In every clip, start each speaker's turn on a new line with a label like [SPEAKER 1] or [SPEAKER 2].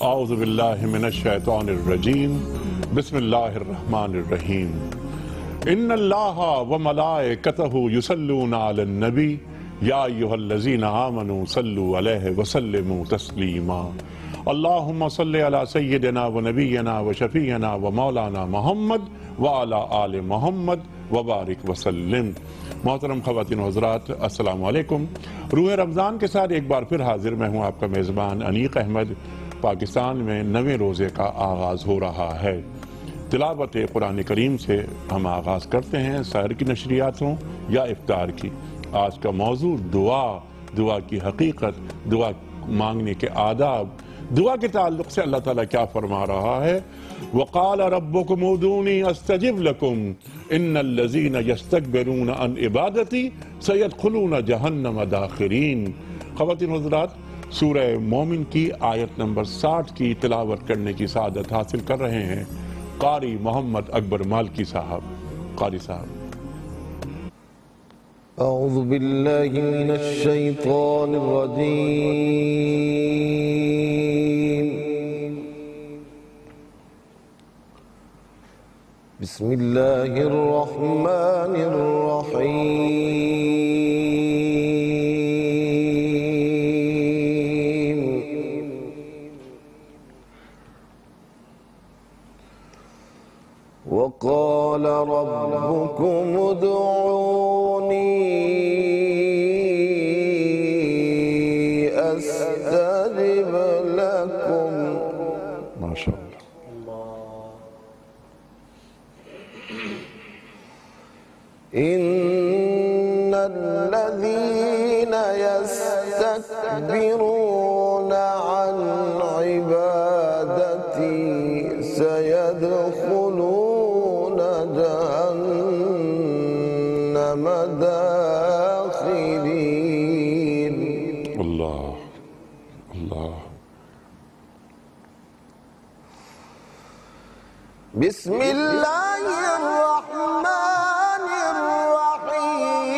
[SPEAKER 1] اعوذ باللہ من الشیطان الرجیم بسم اللہ الرحمن الرحیم ان اللہ وملائکتہ یصلون علی النبی یا ایھا الذین آمنوا صلوا علیہ وسلموا تسلیما اللہم صل علی سیدنا ونبینا وشفیعنا ومولانا محمد وعلی آل محمد وبارک وسلم۔ محترم خواتین و حضرات، السلام علیکم۔ روح رمضان کے ساتھ ایک بار پھر حاضر میں ہوں آپ کا میزبان انیق احمد۔ پاکستان میں 9ویں روزے کا آغاز ہو رہا ہے۔ تلاوت قرآن کریم سے ہم آغاز کرتے ہیں، سحر کی نشریات ہوں یا افطار کی۔ آج کا موضوع دعا کی حقیقت، دعا مانگنے کے آداب، دعا کے تعلق سے اللہ تعالیٰ کیا فرما رہا ہے؟ وَقَالَ رَبُّكُمْ ادْعُونِي أَسْتَجِبْ لَكُمْ إِنَّ الَّذِينَ يَسْتَكْبِرُونَ عَنْ عِبَادَتِي سَيَدْخُلُونَ جَهَنَّمَ دَاخِرِينَ۔ خواتین و حضرات، سورہ مومن کی آیت نمبر 60 کی تلاوت کرنے کی سعادت حاصل کر رہے ہیں قاری محمد اکبر مالکی صاحب۔ قاری صاحب۔
[SPEAKER 2] اعوذ باللہ من الشیطان الرجیم، بسم اللہ الرحمن الرحیم۔ وقال ربكم ادعوني أستجب لكم۔
[SPEAKER 1] ما شاء اللہ۔
[SPEAKER 2] إن الذين يستكبرون عن عبادتي سيدخلون جهنم داخرين۔
[SPEAKER 1] اللہ اللہ۔
[SPEAKER 2] بسم اللہ الرحمن الرحیم۔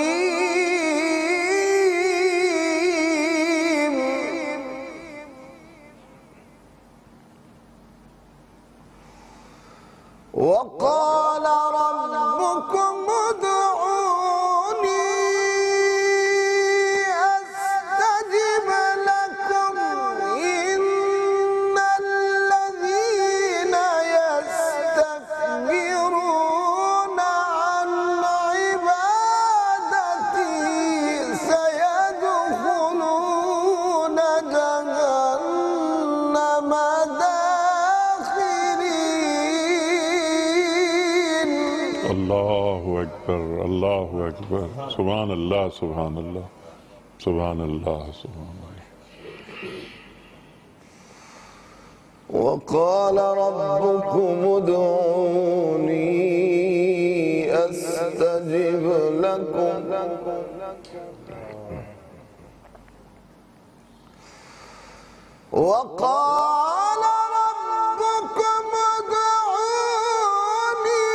[SPEAKER 2] وقال ربكم ادعوني أستجب لكم إن الذين يستكبرون عن عبادتي سيدخلون جهنم داخرين۔
[SPEAKER 1] اللہ اکبر، اللہ اکبر، سبحان اللہ، سبحان اللہ، سبحان اللہ، سبحان اللہ۔
[SPEAKER 2] وقال ربكم ادعوني أستجب لكم وقال ربكم ادعوني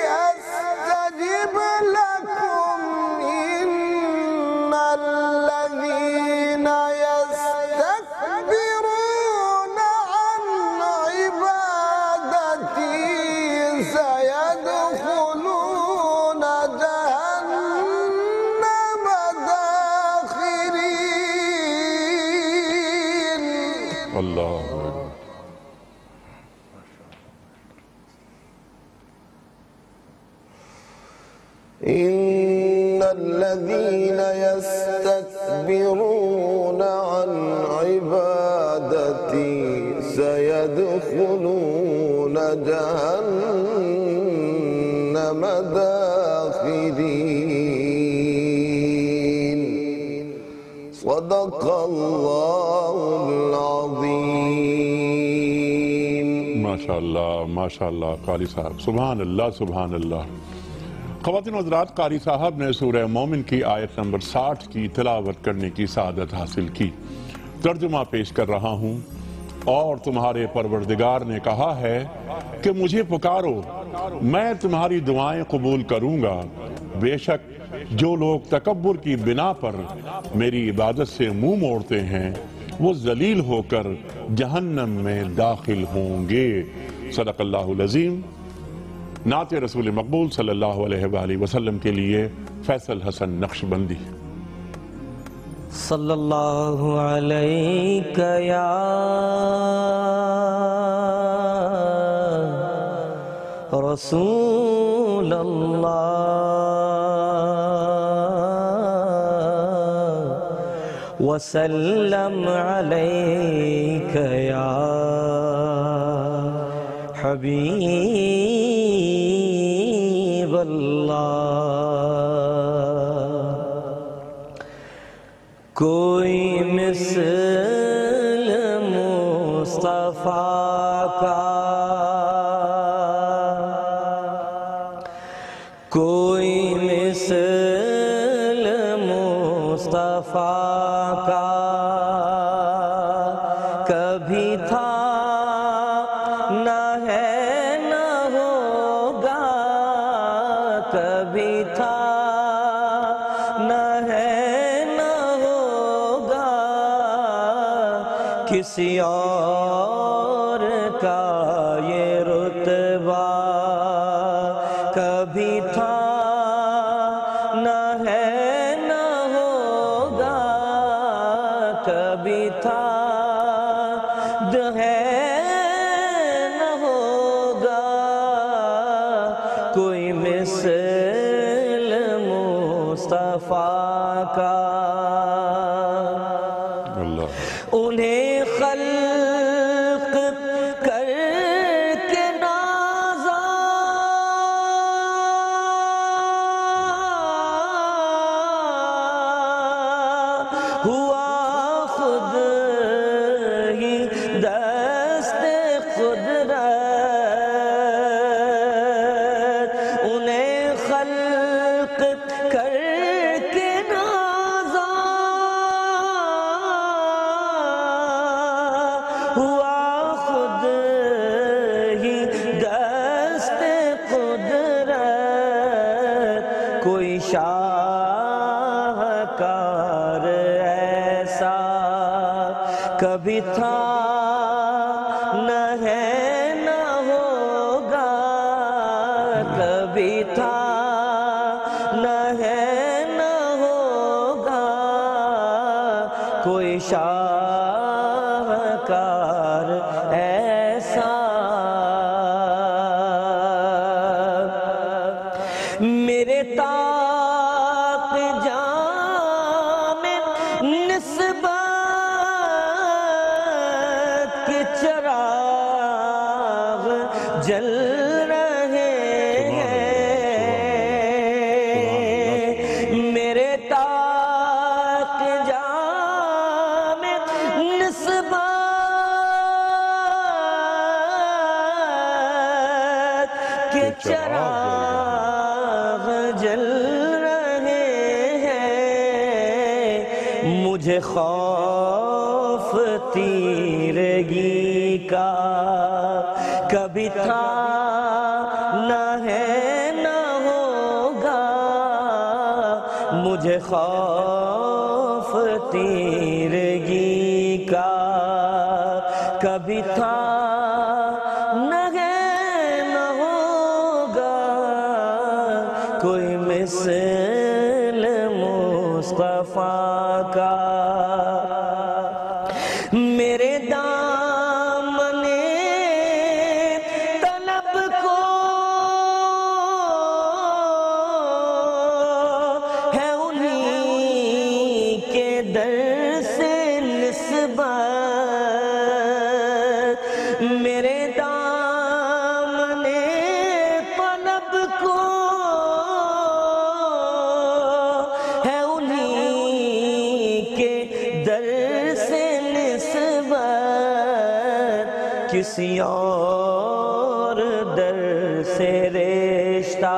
[SPEAKER 2] أستجب لكم إن الذين يستكبرون عن عبادتي سيدخلون جهنم داخرين۔
[SPEAKER 1] اللہ اکبر۔
[SPEAKER 2] إن الذين يستكبرون عن عبادتي سيدخلون جهنم داخرين۔ صدق الله العظيم۔
[SPEAKER 1] ماشاءاللہ ماشاءاللہ قاری صاحب، سبحان اللہ سبحان اللہ۔ خواتین و حضرات، قاری صاحب نے سورہ مومن کی آیت نمبر 60 کی تلاوت کرنے کی سعادت حاصل کی۔ ترجمہ پیش کر رہا ہوں۔ اور تمہارے پروردگار نے کہا ہے کہ مجھے پکارو، میں تمہاری دعائیں قبول کروں گا۔ بے شک جو لوگ تکبر کی بنا پر میری عبادت سے منہ موڑتے ہیں وہ ذلیل ہو کر جہنم میں داخل ہوں گے۔ صدق اللہ العظیم۔ نعت رسول مقبول صلی اللہ علیہ وآلہ وسلم کے لیے فیصل حسن نقشبندی۔
[SPEAKER 3] صلی اللہ علیک یا رسول اللہ وسلم علیک یا حبیب اللہ۔ کوئی مثل مصطفیٰ کا، کوئی مثل مصطفیٰ کا کبھی تھا نہ ہے نہ ہوگا، کبھی تھا نہ ہے نہ ہوگا، کسی اور کا یہ رتبہ کبھی تھا نہ ہے نہ ہوگا، کبھی تھا ہے نہ ہوگا، کوئی مثل مصطفیٰ کا۔ انہیں خلق کر کے نازا ہوا، خود ہی دست قدرت، انہیں خلق کر کے نازا ہوا، خود ہی دست قدرت، کوئی شاہکار ایسا کبھی تھا نہ ہے نہ ہوگا، کبھی تھا نہ ہے نہ ہوگا، کوئی شاہکار ایسا۔ میرے طاق جام نسبت کے چراغ جل رہے ہیں، میرے طاق جام نسبت کے چراغ جل رہے ہیں، مجھے خوف تیرگی کا کبھی تھا نہ ہے نہ ہوگا، مجھے خوف تیرگی کا کبھی تھا نہ ہے نہ ہوگا، کوئی مثل مصطفیٰ کا۔ میرے دامن طلب کو ہے انہی کے در سے نسبت، میرے دامن طلب کو ہے انہی کے در سے نسبت، کسی اور در سے رشتہ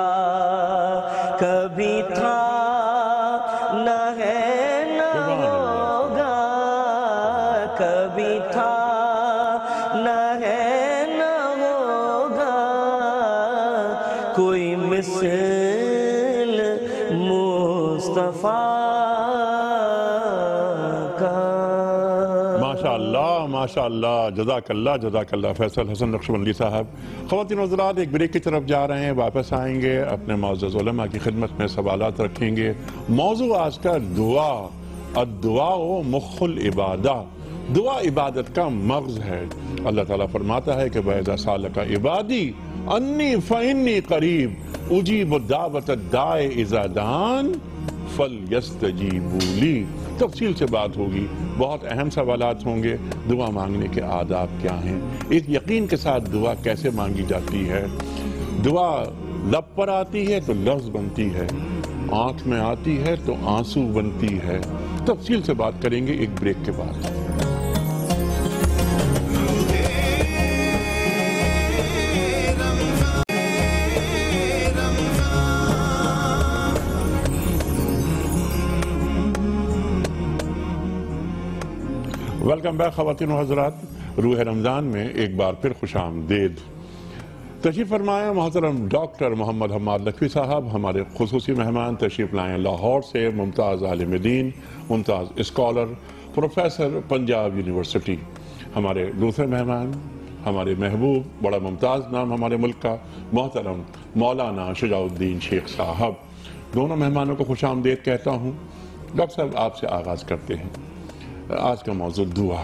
[SPEAKER 3] کبھی تھا نہ ہے نہ ہوگا، کبھی تھا نہ ہے نہ ہوگا، کوئی مثل مصطفیٰ کا۔
[SPEAKER 1] ماشاءاللہ جزاک اللہ فیصل حسن نقشبندی صاحب۔ خواتین و حضرات، ایک بریک کی طرف جا رہے ہیں، واپس آئیں گے، اپنے معزز علماء کی خدمت میں سوالات رکھیں گے۔ موضوع آج کا دعا، الدعاء مخ العبادہ، دعا عبادت کا مغز ہے۔ اللہ تعالیٰ فرماتا ہے کہ وَإِذَا سَأَلَكَ عِبَادِي أَنِّي فَإِنِّي قَرِيبٌ أُجِيبُ دَعْوَةَ الدَّاعِ إِذَا دَعَانِ فَلْيَسْتَجِيبُوا لِي۔ تفصیل سے بات ہوگی، بہت اہم سوالات ہوں گے۔ دعا مانگنے کے آداب کیا ہیں، ایک یقین کے ساتھ دعا کیسے مانگی جاتی ہے، دعا لب پر آتی ہے تو لفظ بنتی ہے، آنکھ میں آتی ہے تو آنسو بنتی ہے۔ تفصیل سے بات کریں گے ایک بریک کے بعد۔ ویلکم بیک خواتین و حضرات، روح رمضان میں ایک بار پھر خوش آمدید۔ تشریف فرمائیں محترم ڈاکٹر محمد حماد لکھوی صاحب، ہمارے خصوصی مہمان تشریف لائیں لاہور سے، ممتاز عالم دین، ممتاز اسکالر، پروفیسر پنجاب یونیورسٹی۔ ہمارے دوسرے مہمان، ہمارے محبوب، بڑا ممتاز نام ہمارے ملک کا، محترم مولانا شجاع الدین شیخ صاحب۔ دونوں مہمانوں کو خوش آمدید کہتا ہوں۔ ڈاکٹر صاحب، آپ سے آغاز کرتے ہیں۔ آج کا موضوع دعا۔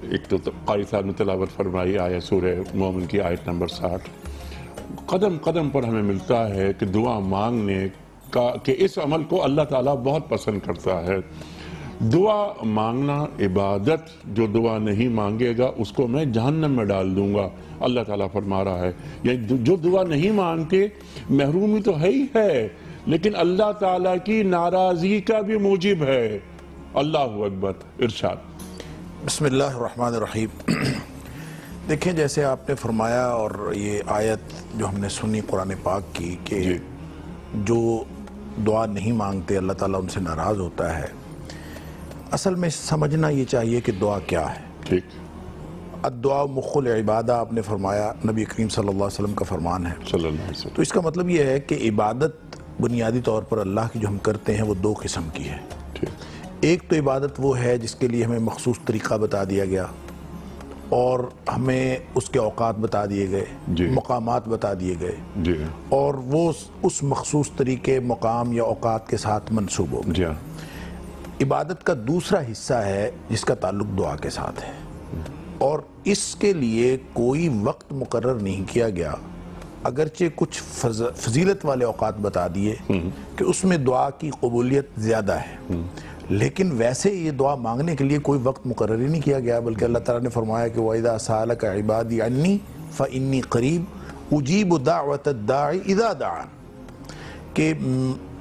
[SPEAKER 1] ایک تو قاری صاحب نے تلاوت فرمائی آیت سورہ مومن کی آیت نمبر 60۔ قدم قدم پر ہمیں ملتا ہے کہ دعا مانگنے کا، کہ اس عمل کو اللہ تعالیٰ بہت پسند کرتا ہے۔ دعا مانگنا عبادت، جو دعا نہیں مانگے گا اس کو میں جہنم میں ڈال دوں گا، اللہ تعالیٰ فرما رہا ہے۔ یعنی جو دعا نہیں مانگتے، محرومی تو ہے ہی ہے، لیکن اللہ تعالیٰ کی ناراضگی کا بھی موجب ہے۔ اللہ اکبر۔ ارشاد۔
[SPEAKER 4] بسم اللہ الرحمن الرحیم۔ دیکھیں، جیسے آپ نے فرمایا اور یہ آیت جو ہم نے سنی قرآن پاک کی کہ جو دعا نہیں مانگتے اللہ تعالیٰ ان سے ناراض ہوتا ہے، اصل میں سمجھنا یہ چاہیے کہ دعا کیا ہے۔
[SPEAKER 1] ٹھیک۔
[SPEAKER 4] الدعاء مخ العبادہ آپ نے فرمایا، نبی کریم صلی اللہ علیہ وسلم کا فرمان ہے۔
[SPEAKER 1] صلی اللہ علیہ وسلم۔
[SPEAKER 4] تو اس کا مطلب یہ ہے کہ عبادت بنیادی طور پر اللہ کی جو ہم کرتے ہیں وہ دو قسم کی ہے۔
[SPEAKER 1] ٹھیک۔
[SPEAKER 4] ایک تو عبادت وہ ہے جس کے لیے ہمیں مخصوص طریقہ بتا دیا گیا اور ہمیں اس کے اوقات بتا دیے گئے، مقامات بتا دیے گئے، اور وہ اس مخصوص طریقے، مقام یا اوقات کے ساتھ منسوب ہو گئے۔ عبادت کا دوسرا حصہ ہے جس کا تعلق دعا کے ساتھ ہے، اور اس کے لیے کوئی وقت مقرر نہیں کیا گیا، اگرچہ کچھ فضیلت والے اوقات بتا دیے کہ اس میں دعا کی قبولیت زیادہ ہے، لیکن ویسے یہ دعا مانگنے کے لیے کوئی وقت مقرر ہی نہیں کیا گیا، بلکہ اللہ تعالیٰ نے فرمایا کہ وَإِذَا سَأَلَكَ عِبَادِي عَنِّي فَإِنِّي قَرِيبٌ أُجِيبُ دَعْوَةَ الدَّاعِ إِذَا دَعَانِ، کہ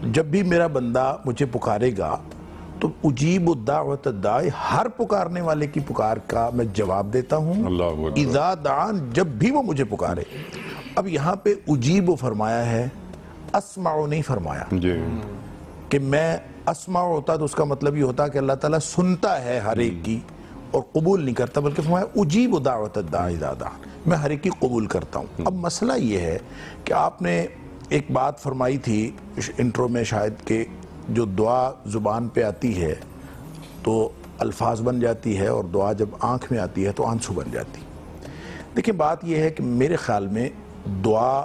[SPEAKER 4] جب بھی میرا بندہ مجھے پکارے گا تو اجیب دعوت الداعی، ہر پکارنے والے کی پکار کا میں جواب دیتا ہوں، اذا دعان، جب بھی وہ مجھے پکارے۔ اب یہاں پہ اجیب فرمایا ہے، اسمع نہیں فرمایا، کہ میں اسمع ہوتا تو اس کا مطلب یہ ہوتا کہ اللہ تعالیٰ سنتا ہے ہر ایک کی اور قبول نہیں کرتا، بلکہ فرمایا اجیب دعوت الداعی اذا دعان، میں ہر ایک کی قبول کرتا ہوں۔ اب مسئلہ یہ ہے کہ آپ نے ایک بات فرمائی تھی انٹرو میں شاید، کہ جو دعا زبان پہ آتی ہے تو الفاظ بن جاتی ہے، اور دعا جب آنکھ میں آتی ہے تو آنسو بن جاتی۔ دیکھیں، بات یہ ہے کہ میرے خیال میں دعا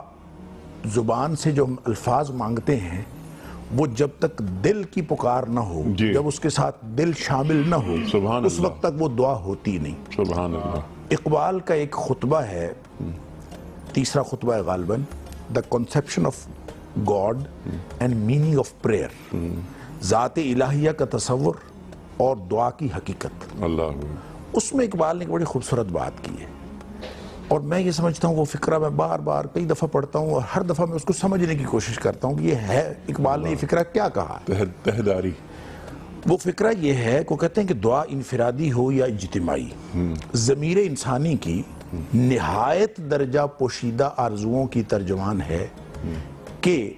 [SPEAKER 4] زبان سے جو ہم الفاظ مانگتے ہیں وہ جب تک دل کی پکار نہ ہو، جب اس کے ساتھ دل شامل نہ ہو، اس وقت تک وہ دعا ہوتی نہیں۔
[SPEAKER 1] سبحان اللہ۔
[SPEAKER 4] اقبال کا ایک خطبہ ہے، تیسرا خطبہ ہے غالباً، The conception of God and meaning of prayer، ذات الہیہ کا تصور اور دعا کی حقیقت۔
[SPEAKER 1] اللہ،
[SPEAKER 4] اس میں اقبال نے ایک بڑی خوبصورت بات کی ہے، اور میں یہ سمجھتا ہوں وہ فقرہ میں بار بار کئی دفعہ پڑھتا ہوں اور ہر دفعہ میں اس کو سمجھنے کی کوشش کرتا ہوں کہ یہ ہے اقبال نے یہ فقرہ کیا کہا۔
[SPEAKER 1] تہداری۔
[SPEAKER 4] وہ فقرہ یہ ہے کہ وہ کہتے ہیں کہ دعا انفرادی ہو یا اجتماعی، ضمیر انسانی کی نہایت درجہ پوشیدہ آرزوؤں کی ترجمان ہے کہ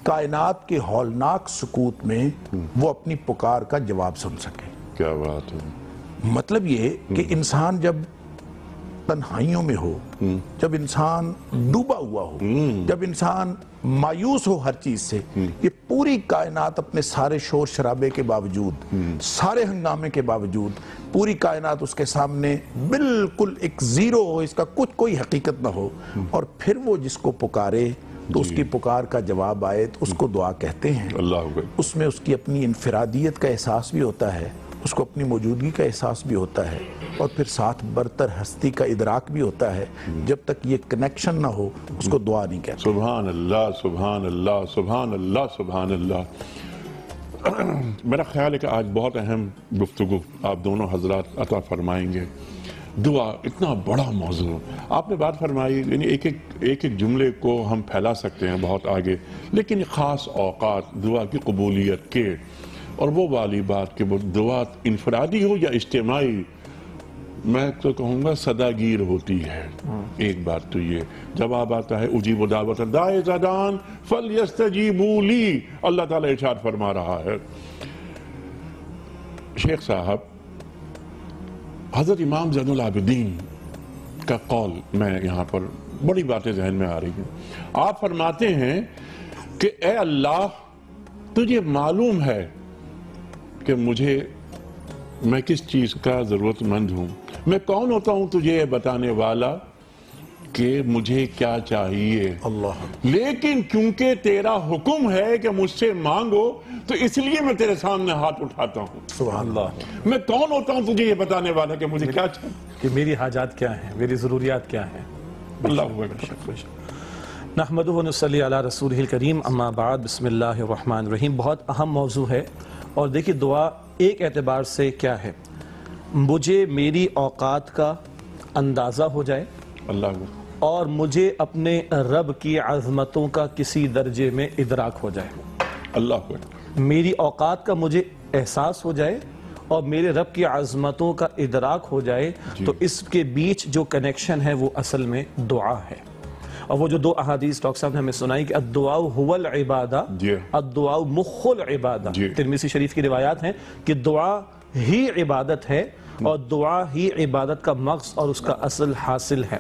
[SPEAKER 4] کائنات کے ہولناک سکوت میں وہ اپنی پکار کا جواب سن سکے۔
[SPEAKER 1] کیا بات ہے۔
[SPEAKER 4] مطلب یہ کہ انسان جب تنہائیوں میں ہو، جب انسان ڈوبا ہوا ہو، جب انسان مایوس ہو ہر چیز سے، یہ پوری کائنات اپنے سارے شور شرابے کے باوجود، سارے ہنگامے کے باوجود، پوری کائنات اس کے سامنے بالکل ایک زیرو ہو، اس کا کوئی حقیقت نہ ہو، اور پھر وہ جس کو پکارے تو اس کی پکار کا جواب آئے تو اس کو دعا کہتے ہیں۔ اس میں اس کی اپنی انفرادیت کا احساس بھی ہوتا ہے، اس کو اپنی موجودگی کا احساس بھی ہوتا ہے، اور پھر ساتھ برتر ہستی کا ادراک بھی ہوتا ہے۔ جب تک یہ کنیکشن نہ ہو اس کو دعا نہیں کہتے۔
[SPEAKER 1] سبحان اللہ، سبحان اللہ، سبحان اللہ، سبحان اللہ۔ میرا خیال ہے کہ آج بہت اہم گفتگو آپ دونوں حضرات عطا فرمائیں گے۔ دعا اتنا بڑا موضوع، آپ نے بات فرمائی، یعنی ایک جملے کو ہم پھیلا سکتے ہیں بہت آگے، لیکن خاص اوقات دعا کی قبولیت کے، اور وہ والی بات کہ وہ دعا انفرادی ہو یا اجتماعی، میں تو کہوں گا صداگیر ہوتی ہے۔ ایک بات تو یہ جواب آتا ہے اجیب دعوت الداعی اذا دعان فلیستجیبوا لی، اللہ تعالیٰ ارشاد فرما رہا ہے۔ شیخ صاحب، حضرت امام زین العابدین کا قول میں یہاں پر بڑی باتیں ذہن میں آ رہی ہیں۔ آپ فرماتے ہیں کہ اے اللہ، تجھے معلوم ہے کہ میں کس چیز کا ضرورت مند ہوں، میں کون ہوتا ہوں تجھے یہ بتانے والا کہ مجھے کیا چاہیے، لیکن کیونکہ تیرا حکم ہے کہ مجھ سے مانگو تو اس لیے میں تیرے سامنے ہاتھ اٹھاتا ہوں۔
[SPEAKER 4] سبحان اللہ۔
[SPEAKER 1] میں کون ہوتا ہوں تجھے یہ بتانے والا کہ مجھے کیا چاہیے،
[SPEAKER 5] کہ میری حاجات کیا ہیں، میری ضروریات کیا ہیں۔
[SPEAKER 1] اللہ اکبر۔
[SPEAKER 5] نحمدہ و نصلی علی رسولہ الکریم، اما بعد، بسم اللہ الرحمن الرحیم۔ بہت اہم موضوع ہے، اور دیکھیے دعا ایک اعتبار سے کیا ہے، مجھے میری اوقات کا اندازہ ہو جائے،
[SPEAKER 1] اللہ
[SPEAKER 5] اور مجھے اپنے رب کی عظمتوں کا کسی درجے میں ادراک ہو جائے۔
[SPEAKER 1] اللہ اکبر۔
[SPEAKER 5] میری اوقات کا مجھے احساس ہو جائے اور میرے رب کی عظمتوں کا ادراک ہو جائے، تو اس کے بیچ جو کنیکشن ہے وہ اصل میں دعا ہے۔ اور وہ جو دو احادیث ڈاکٹر صاحب نے ہمیں سنائی کہ الدعاء هو العبادہ، الدعاء مخ العبادہ، ترمذی شریف کی روایات ہیں کہ دعا ہی عبادت ہے، اور دعا ہی عبادت کا مغز اور اس کا اصل حاصل ہے۔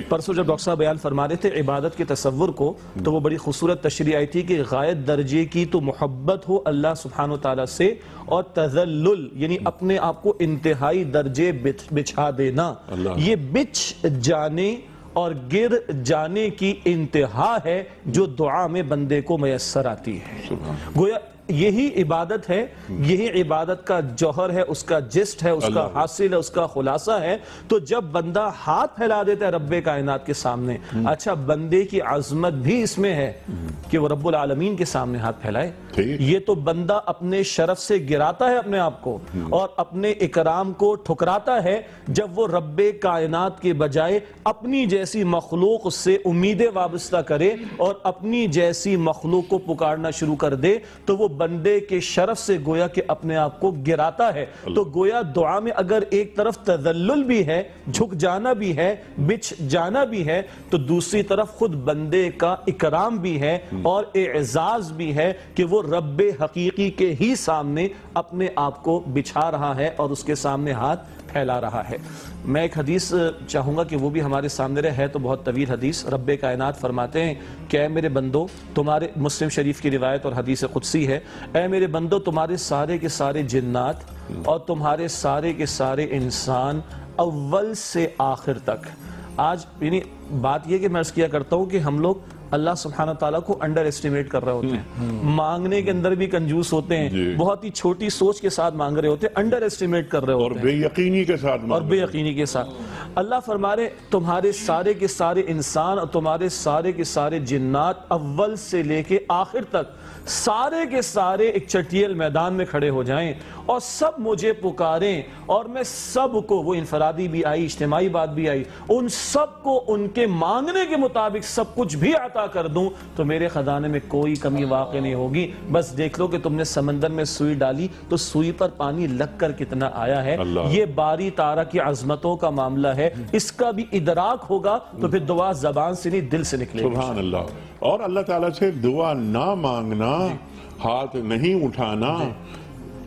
[SPEAKER 5] پرسوں جب ڈاکٹر صاحب بیان فرما رہے تھے عبادت کے تصور کو، تو وہ بڑی خوبصورت تشریح آئی تھی کہ غایت درجے کی تو محبت ہو اللہ سبحانہ وتعالی سے، اور تذلل یعنی اپنے آپ کو انتہائی درجے بچھا دینا، یہ بچ جانے اور گر جانے کی انتہا ہے جو دعا میں بندے کو میسر آتی ہے۔ گویا یہی عبادت ہے، یہی عبادت کا جوہر ہے، اس کا جسٹ ہے، اس کا حاصل ہے، اس کا خلاصہ ہے۔ تو جب بندہ ہاتھ پھیلا دیتا ہے رب کائنات کے سامنے، اچھا بندے کی عظمت بھی اس میں ہے کہ وہ رب العالمین کے سامنے ہاتھ پھیلائے۔ یہ تو بندہ اپنے شرف سے گراتا ہے اپنے آپ کو، اور اپنے اکرام کو ٹھکراتا ہے جب وہ رب کائنات کے بجائے اپنی جیسی مخلوق سے امیدیں وابستہ کرے اور اپنی جیسی مخلوق کو پکارنا شروع کر دے، تو وہ بندے کے شرف سے گویا کہ اپنے آپ کو گراتا ہے۔ تو گویا دعا میں اگر ایک طرف تذلل بھی ہے، جھک جانا بھی ہے، بچ جانا بھی ہے، تو دوسری طرف خود بندے کا اکرام بھی ہے اور اعزاز بھی ہے کہ وہ رب حقیقی کے ہی سامنے اپنے آپ کو بچھا رہا ہے اور اس کے سامنے ہاتھ پھیلا رہا ہے۔ میں ایک حدیث چاہوں گا کہ وہ بھی ہمارے سامنے رہے، ہے تو بہت طویل حدیث۔ رب کائنات فرماتے ہیں کہ اے میرے بندو، تمہارے، مسلم شریف کی روایت اور حدیث قدسی ہے، اے میرے بندو، تمہارے سارے کے سارے جنات اور تمہارے سارے کے سارے انسان اول سے آخر تک، آج یعنی بات یہ کہ میں عرض کیا کرتا ہوں کہ ہم لوگ اللہ سبحانہ تعالیٰ کو انڈر اسٹیمیٹ کر رہے ہوتے ہیں، مانگنے کے اندر بھی کنجوس ہوتے ہیں، بہت ہی چھوٹی سوچ کے ساتھ مانگ رہے ہوتے ہیں، انڈر اسٹیمیٹ کر رہے ہوتے ہیں،
[SPEAKER 1] اور بے یقینی کے ساتھ،
[SPEAKER 5] اور بے یقینی کے ساتھ۔ اللہ فرما رہے تمہارے سارے کے سارے انسان اور تمہارے سارے کے سارے جنات اول سے لے کے آخر تک سارے کے سارے ایک چٹیل میدان میں کھڑے ہو جائیں اور سب مجھے پکاریں، اور میں سب کو، وہ انفرادی بھی آئی، اجتماعی بات بھی آئی، ان سب کو ان کے مانگنے کے مطابق سب کچھ بھی عطا کر دوں، تو میرے خزانے میں کوئی کمی واقع نہیں ہوگی۔ بس دیکھ لو کہ تم نے سمندر میں سوئی ڈالی تو سوئی پر پانی لگ کر کتنا آیا ہے۔ یہ باری تعالیٰ کی عظمتوں کا معاملہ ہے، اس کا بھی ادراک ہوگا تو پھر دعا زبان سے نہیں دل سے نکلے گی۔
[SPEAKER 1] سبحان اللہ۔ اور اللہ تعالیٰ سے دعا نہ مانگنا، ہاتھ نہیں اٹھانا،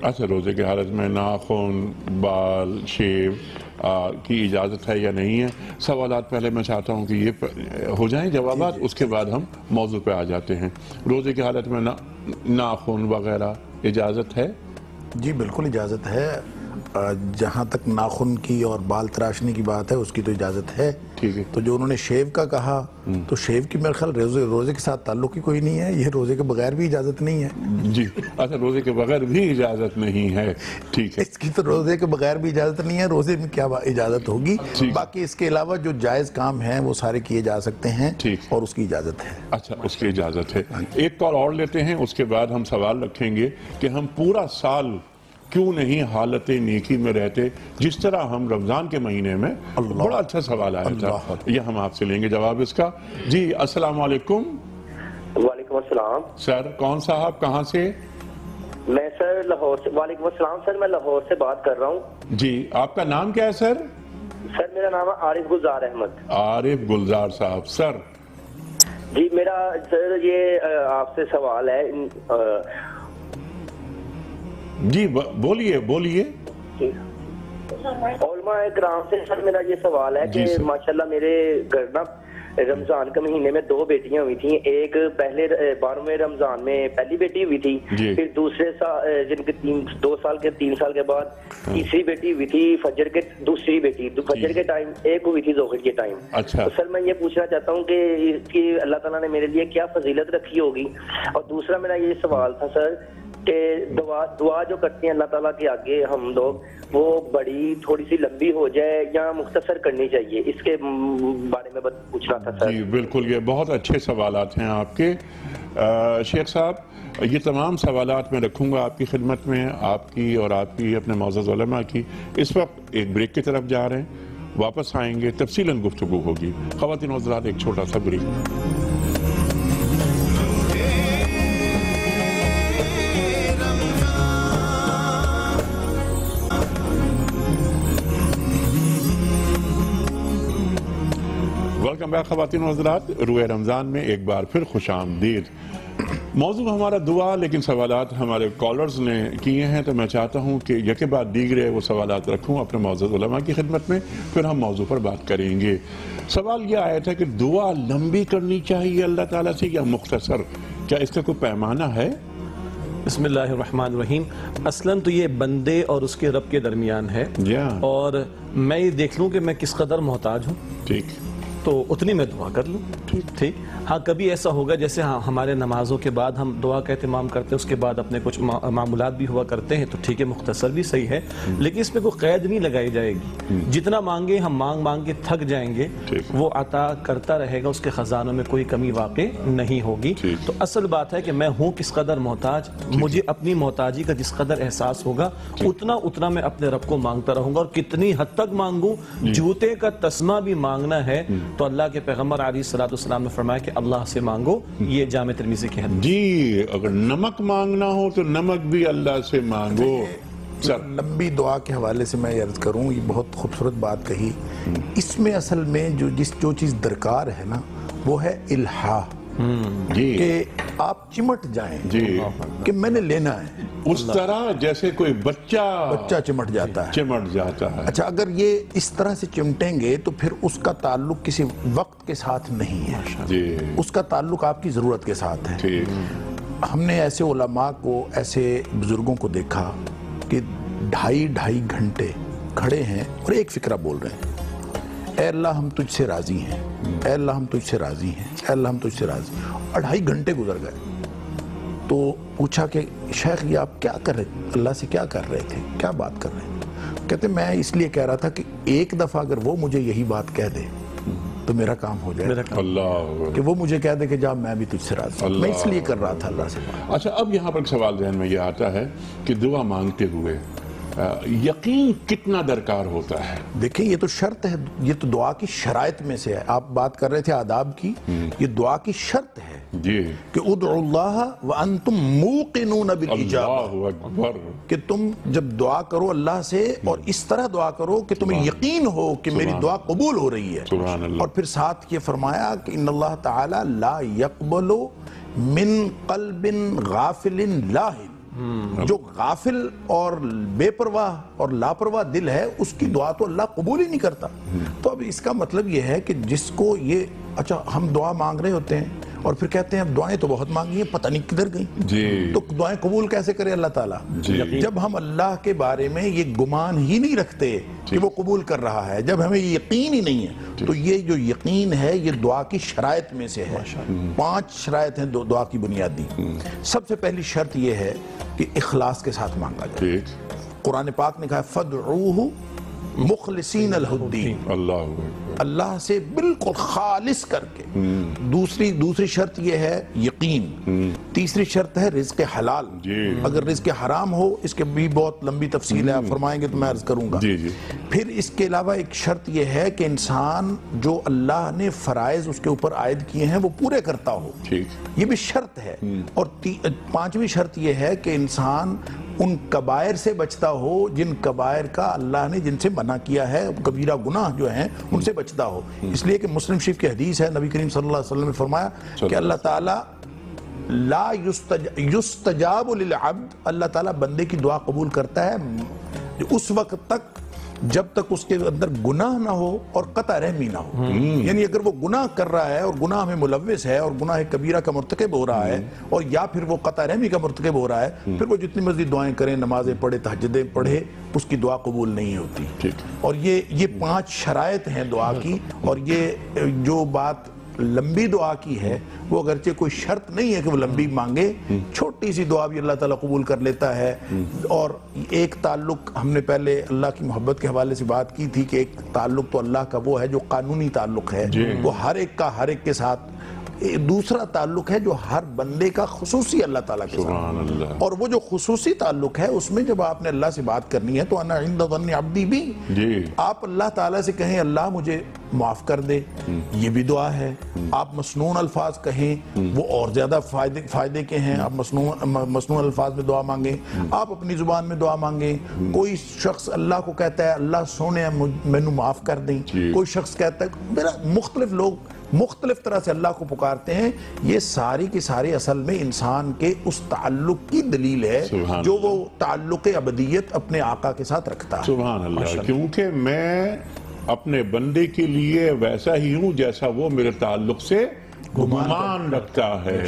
[SPEAKER 1] اچھا روزے کی حالت میں ناخن، بال، شیو کی اجازت ہے یا نہیں ہے؟ سوالات پہلے میں چاہتا ہوں کہ یہ ہو جائیں جوابات، اس کے بعد ہم موضوع پہ آ جاتے ہیں۔ روزے کی حالت میں ناخن وغیرہ اجازت ہے؟
[SPEAKER 4] جی بالکل اجازت ہے، جہاں تک ناخن کی اور بال تراشنے کی بات ہے اس کی تو اجازت ہے۔ تو جو انہوں نے شیو کا کہا تو شیو کی میرے خیال روزے کے ساتھ تعلق ہی کوئی نہیں ہے، یہ روزے کے بغیر بھی اجازت نہیں ہے۔
[SPEAKER 1] جی اچھا روزے کے بغیر بھی اجازت نہیں ہے، ٹھیک ہے،
[SPEAKER 4] اس کی تو روزے کے بغیر بھی اجازت نہیں ہے، روزے میں کیا اجازت ہوگی؟ باقی اس کے علاوہ جو جائز کام ہیں وہ سارے کیے جا سکتے ہیں اور اس کی اجازت ہے۔
[SPEAKER 1] اچھا اس کی اجازت ہے۔ ایک کال اور لیتے ہیں، اس کے بعد ہم سوال رکھیں گے کہ ہم پورا سال کیوں نہیں حالت نیکی میں رہتے جس طرح ہم رمضان کے مہینے میں؟ بڑا اچھا سوال آیا تھا، یہ ہم آپ سے لیں گے جواب اس کا۔ جی السلام علیکم۔
[SPEAKER 6] وعلیکم السلام
[SPEAKER 1] سر کون صاحب کہاں سے؟
[SPEAKER 6] میں سر لاہور سے۔ وعلیکم السلام سر، میں لاہور سے بات کر رہا ہوں۔
[SPEAKER 1] جی آپ کا نام کیا ہے سر؟
[SPEAKER 6] سر میرا نام ہے عارف گلزار احمد۔
[SPEAKER 1] عارف گلزار صاحب، سر
[SPEAKER 6] جی میرا سر یہ آپ سے سوال ہے،
[SPEAKER 1] جی بولیے بولیے۔
[SPEAKER 6] علماء اکرام سے سر میرا یہ سوال ہے کہ ماشاءاللہ میرے گھر نا رمضان کے مہینے میں 2 بیٹیاں ہوئی تھیں، ایک پہلے 12ویں رمضان میں پہلی بیٹی ہوئی تھی، پھر دوسرے سال جن کے 2 سال کے 3 سال کے بعد تیسری بیٹی ہوئی تھی فجر کے، دوسری بیٹی فجر کے ٹائم، ایک ہوئی تھی ظہر کے ٹائم۔ تو سر میں یہ پوچھنا چاہتا ہوں کہ اس کی اللہ تعالیٰ نے میرے لیے کیا فضیلت رکھی ہوگی؟ اور دوسرا میرا یہ سوال تھا سر کہ دعا جو کرتے ہیں اللہ تعالیٰ کے آگے ہم لوگ، وہ بڑی تھوڑی سی لمبی ہو جائے یا مختصر کرنی چاہیے، اس کے بارے میں پوچھنا تھا سر۔
[SPEAKER 1] جی بالکل، یہ بہت اچھے سوالات ہیں آپ کے شیخ صاحب، یہ تمام سوالات میں رکھوں گا آپ کی خدمت میں، آپ کی اور آپ کی اپنے معزز علماء کی۔ اس وقت ایک بریک کی طرف جا رہے ہیں، واپس آئیں گے تفصیلاً گفتگو ہوگی۔ خواتین و حضرات ایک چھوٹا سا بریک۔ ویلکم بیک خواتین و حضرات، روئے رمضان میں ایک بار پھر خوش آمدید۔ موضوع ہمارا دعا، لیکن سوالات ہمارے کالرز نے کیے ہیں تو میں چاہتا ہوں کہ یکے بعد دیگرے وہ سوالات رکھوں اپنے معزز علماء کی خدمت میں، پھر ہم موضوع پر بات کریں گے۔ سوال یہ آیا تھا کہ دعا لمبی کرنی چاہیے اللہ تعالیٰ سے یا مختصر؟ کیا اس کا کوئی پیمانہ ہے؟
[SPEAKER 5] بسم اللہ الرحمن الرحیم۔ اصلاً تو یہ بندے اور اس کے رب کے درمیان ہے، اور میں یہ دیکھ لوں کہ میں کس قدر محتاج ہوں،
[SPEAKER 1] ٹھیک،
[SPEAKER 5] تو اتنی میں دعا کر لوں، ٹھیک۔ ہاں کبھی ایسا ہوگا جیسے ہمارے نمازوں کے بعد ہم دعا کا اہتمام کرتے ہیں، اس کے بعد اپنے کچھ معمولات بھی ہوا کرتے ہیں، تو ٹھیک ہے مختصر بھی صحیح ہے، لیکن اس میں کوئی قید نہیں لگائی جائے گی۔ جتنا مانگے ہم مانگ کے تھک جائیں گے، وہ عطا کرتا رہے گا، اس کے خزانوں میں کوئی کمی واقع نہیں ہوگی۔ تو اصل بات ہے کہ میں ہوں کس قدر محتاج، مجھے اپنی محتاجی کا جس قدر احساس ہوگا اتنا میں اپنے رب کو مانگتا رہوں گا، اور کتنی حد تک مانگوں، جوتے کا تسمہ بھی مانگنا ہے تو اللہ کے پیغمبر علیہ الصلوۃ والسلام نے فرمایا کہ اللہ سے مانگو، یہ جامع ترمذی کی حدیث۔
[SPEAKER 1] جی اگر نمک مانگنا ہو تو نمک بھی اللہ سے مانگو۔
[SPEAKER 4] لمبی دعا کے حوالے سے میں عرض کروں، یہ بہت خوبصورت بات کہی۔ اس میں اصل میں جو چیز درکار ہے نا وہ ہے الہا، کہ آپ چمٹ جائیں کہ میں نے لینا ہے،
[SPEAKER 1] اس طرح جیسے کوئی بچہ
[SPEAKER 4] چمٹ جاتا ہے۔ اچھا اگر یہ اس طرح سے چمٹیں گے تو پھر اس کا تعلق کسی وقت کے ساتھ نہیں ہے، اس کا تعلق آپ کی ضرورت کے ساتھ ہے۔ ہم نے ایسے علماء کو، ایسے بزرگوں کو دیکھا کہ 2.5 گھنٹے کھڑے ہیں اور ایک فکرہ بول رہے ہیں، اے اللہ ہم تجھ سے راضی ہیں، اے اللہ ہم تجھ سے راضی ہیں، اے اللہ ہم تجھ سے راضی ہیں، اور 2.5 گھنٹے گزر گئے۔ تو پوچھا کہ شیخ یہ آپ کیا کر رہے تھے، اللہ سے کیا کر رہے تھے، کیا بات کر رہے تھے؟ کہتے میں اس لیے کہہ رہا تھا کہ ایک دفعہ اگر وہ مجھے یہی بات کہہ دے تو میرا کام ہو جائے، کہ وہ مجھے کہہ دے کہ جا میں بھی تجھ سے راضی ہوں، میں اس لیے کر رہا تھا اللہ سے بات۔
[SPEAKER 1] اچھا اب یہاں پر سوال ذہن میں یہ آتا ہے کہ دعا مانگتے ہوئے یقین کتنا درکار ہوتا ہے؟
[SPEAKER 4] دیکھیں یہ تو شرط ہے، یہ تو دعا کی شرائط میں سے ہے۔ آپ بات کر رہے تھے آداب کی، یہ دعا کی شرط ہے کہ ادعوا اللہ وانتم موقنون بالاجابہ، کہ تم جب دعا کرو اللہ سے اور اس طرح دعا کرو کہ تمہیں یقین ہو کہ میری دعا قبول ہو رہی ہے۔ اور پھر ساتھ یہ فرمایا کہ ان اللہ تعالی لا يقبل من قلب غافل لاہن، جو غافل اور بے پرواہ اور لاپرواہ دل ہے اس کی دعا تو اللہ قبول ہی نہیں کرتا. تو اب اس کا مطلب یہ ہے کہ جس کو یہ اچھا ہم دعا مانگ رہے ہوتے ہیں اور پھر کہتے ہیں اب دعائیں تو بہت مانگی ہیں پتہ نہیں کدھر گئیں, تو دعائیں قبول کیسے کرے اللہ تعالیٰ؟ جب ہم اللہ کے بارے میں یہ گمان ہی نہیں رکھتے کہ وہ قبول کر رہا ہے, جب ہمیں یہ یقین ہی نہیں ہے, تو یہ جو یقین ہے یہ دعا کی شرائط میں سے ہے. 5 شرائط ہیں دعا کی بنیادی. سب سے پہلی شرط یہ ہے کہ اخلاص کے ساتھ مانگا جائے. قرآن پاک نے کہا فَادْعُوهُ مخلصین الدین, اللہ سے بالکل خالص کر کے. دوسری شرط یہ ہے یقین. تیسری شرط ہے رزق حلال. اگر رزق حرام ہو اس کے بھی بہت لمبی تفصیل ہے, آپ فرمائیں گے تو میں عرض کروں گا. پھر اس کے علاوہ ایک شرط یہ ہے کہ انسان جو اللہ نے فرائض اس کے اوپر عائد کیے ہیں وہ پورے کرتا ہو, یہ بھی شرط ہے. اور 5ویں شرط یہ ہے کہ انسان ان کبائر سے بچتا ہو جن کبائر کا اللہ نے جن سے منع کیا ہے, کبیرہ گناہ جو ہیں ان سے بچتا ہو. اس لیے کہ مسلم شریف کی حدیث ہے, نبی کریم صلی اللہ علیہ وسلم نے فرمایا کہ اللہ تعالیٰ لا یستجاب للعبد, اللہ تعالیٰ بندے کی دعا قبول کرتا ہے اس وقت تک جب تک اس کے اندر گناہ نہ ہو اور قطع رحمی نہ ہو. یعنی اگر وہ گناہ کر رہا ہے اور گناہ میں ملوث ہے اور گناہ کبیرہ کا مرتکب ہو رہا ہے, اور یا پھر وہ قطع رحمی کا مرتکب ہو رہا ہے, پھر وہ جتنی مزید دعائیں کریں, نمازیں پڑھے, تہجدیں پڑھے, اس کی دعا قبول نہیں ہوتی. اور یہ 5 شرائط ہیں دعا کی. اور یہ جو بات لمبی دعا کی ہے وہ اگرچہ کوئی شرط نہیں ہے کہ وہ لمبی مانگے, چھوٹی سی دعا بھی اللہ تعالیٰ قبول کر لیتا ہے. اور ایک تعلق ہم نے پہلے اللہ کی محبت کے حوالے سے بات کی تھی کہ ایک تعلق تو اللہ کا وہ ہے جو قانونی تعلق ہے, وہ ہر ایک کا ہر ایک کے ساتھ. دوسرا تعلق ہے جو ہر بندے کا خصوصی اللہ تعالیٰ کے ساتھ, اور وہ جو خصوصی تعلق ہے اس میں جب آپ نے اللہ سے بات کرنی ہے تو انا عند ظن عبدی بھی, آپ اللہ تعالیٰ سے کہیں اللہ مجھے معاف کر دے, یہ بھی دعا ہے. آپ مسنون الفاظ کہیں وہ اور زیادہ فائدے کے ہیں, آپ مسنون الفاظ میں دعا مانگیں, آپ اپنی زبان میں دعا مانگیں. کوئی شخص اللہ کو کہتا ہے اللہ سونے مینوں معاف کر دیں, کوئی شخص کہتا ہے میرا, مختلف لوگ مختلف طرح سے اللہ کو پکارتے ہیں. یہ ساری کی ساری اصل میں انسان کے اس تعلق کی دلیل ہے جو وہ تعلق ابدیت اپنے آقا کے ساتھ رکھتا ہے.
[SPEAKER 1] سبحان اللہ. کیونکہ میں اپنے بندے کے لیے ویسا ہی ہوں جیسا وہ میرے تعلق سے گمان رکھتا ہے.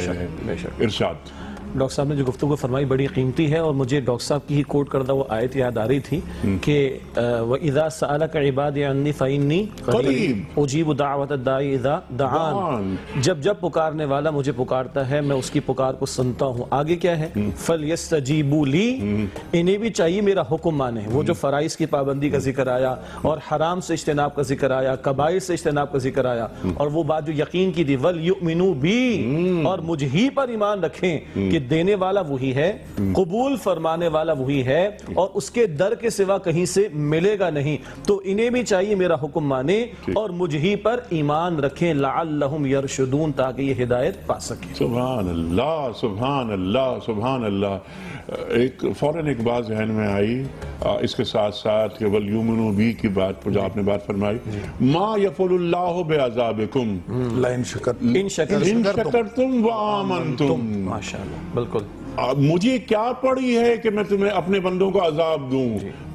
[SPEAKER 1] ارشاد.
[SPEAKER 5] ڈاکٹر صاحب نے جو گفتگو فرمائی بڑی قیمتی ہے, اور مجھے ڈاکٹر صاحب کی ہی کوٹ کردہ وہ آیت یاد آ رہی تھی کہ وَإِذَا سَأَلَكَ عِبَادِي عَنِّي فَإِنِّي قَرِيبٌ أُجِيبُ دَعْوَةَ الدَّاعِ إِذَا دَعَانِ. جب پکارنے والا مجھے پکارتا ہے میں اس کی پکار کو سنتا ہوں. آگے کیا ہے؟ فَلْيَسْتَجِيبُوا لِي, انہیں بھی چاہیے میرا حکم مانے. وہ جو فرائض کی پابندی کا ذکر آیا اور حرام سے اجتناب کا ذکر آیا, کبائر سے اجتناب کا ذکر آیا, اور وہ بات جو یقین کی تھی وَلْيُؤْمِنُوا بِي, اور مجھ ہی پر ایمان رکھیں کہ دینے والا وہی ہے, قبول فرمانے والا وہی ہے, اور اس کے در کے سوا کہیں سے ملے گا نہیں. تو انہیں بھی چاہیے میرا حکم مانے اور مجھ ہی پر ایمان رکھیں لعلہم یرشدون, تاکہ یہ ہدایت پا سکیں.
[SPEAKER 1] سبحان اللہ, سبحان اللہ, سبحان اللہ. فوراً ایک بات ذہن میں آئی اس کے ساتھ ساتھ کہ وَلْيُؤْمِنُوا بِی کی بات پر جو آپ نے بات فرمائی, مَا يَفْعَلُ اللَّهُ بِعَذَابِكُمْ
[SPEAKER 4] لَئِن
[SPEAKER 1] شَكَرْتُمْ وَآمَنْتُمْ.
[SPEAKER 5] ماشاءاللہ, بالکل.
[SPEAKER 1] مجھے کیا پڑی ہے کہ میں تمہیں اپنے بندوں کو عذاب دوں,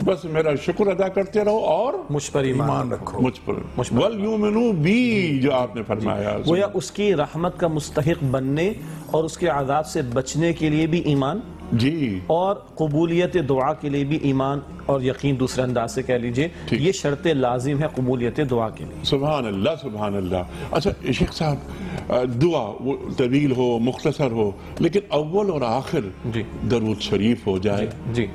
[SPEAKER 1] بس میرا شکر ادا کرتے رہو اور
[SPEAKER 5] مجھ پر ایمان رکھو.
[SPEAKER 1] مجھ پر وَلْيُؤْمِنُوا بِی جو آپ نے فرمایا,
[SPEAKER 5] گویا اس کی رحمت کا مستحق بننے اور اس کے عذاب سے بچنے کے لیے بھی ایمان, اور قبولیت دعا کے لیے بھی ایمان اور یقین دوسرے انداز سے کہہ لیجئے, یہ شرط لازم ہے قبولیت دعا کے لیے.
[SPEAKER 1] سبحان اللہ, سبحان اللہ. اچھا شیخ صاحب, دعا وہ طویل ہو مختصر ہو لیکن اول اور آخر درود شریف ہو جائے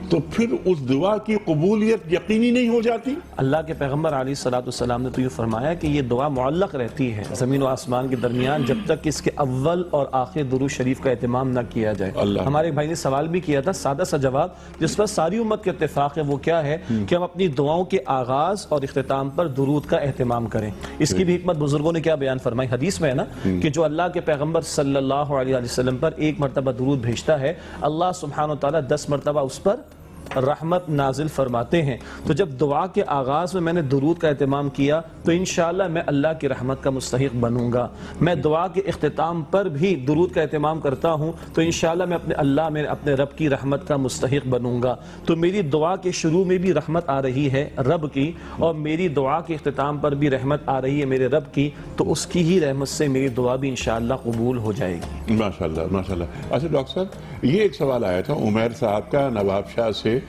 [SPEAKER 1] تو پھر اس دعا کی قبولیت یقینی نہیں ہو جاتی؟
[SPEAKER 5] اللہ کے پیغمبر علیہ السلام نے تو یہ فرمایا کہ یہ دعا معلق رہتی ہے زمین و آسمان کے درمیان جب تک اس کے اول اور آخر درود شریف کا اہتمام نہ کیا جائے. ہمارے ایک بھائی نے سوال بھی کیا تھا, سادہ سا جواب جس پر ساری امت کے اتفاق ہے, وہ کیا ہے کہ ہم اپنی دعاؤں کے آغاز اور اختتام پر درود کا اہتمام کریں. اس کی بھی حکمت بزرگوں نے کیا بیان فرمائی, حدیث میں ہے نا کہ جو اللہ کے پیغمبر صلی اللہ علیہ وسلم پر 1 مرتبہ درود بھیجتا ہے, اللہ سبحانہ وتعالی 10 مرتبہ اس پر رحمت نازل فرماتے ہیں. تو جب دعا کے آغاز میں نے درود کا اہتمام کیا تو انشاءاللہ میں اللہ کی رحمت کا مستحق بنوں گا. میں دعا کے اختتام پر بھی درود کا اہتمام کرتا ہوں تو انشاءاللہ میں اپنے رب کی رحمت کا مستحق بنوں گا. تو میری دعا کے شروع میں بھی رحمت آ رہی ہے رب کی، اور میری دعا کے اختتام پر بھی رحمت آ رہی ہے میرے رب کی، تو اس کی ہی رحمت سے میری دعا بھی انشاءاللہ قبول ہو جائے گی.
[SPEAKER 1] ماشاءاللہ ماشاءاللہ. اچھا ڈاکٹر صاحب، یہ ایک سوال آیا تھا عمیر صاحب کا نواب شاہ سے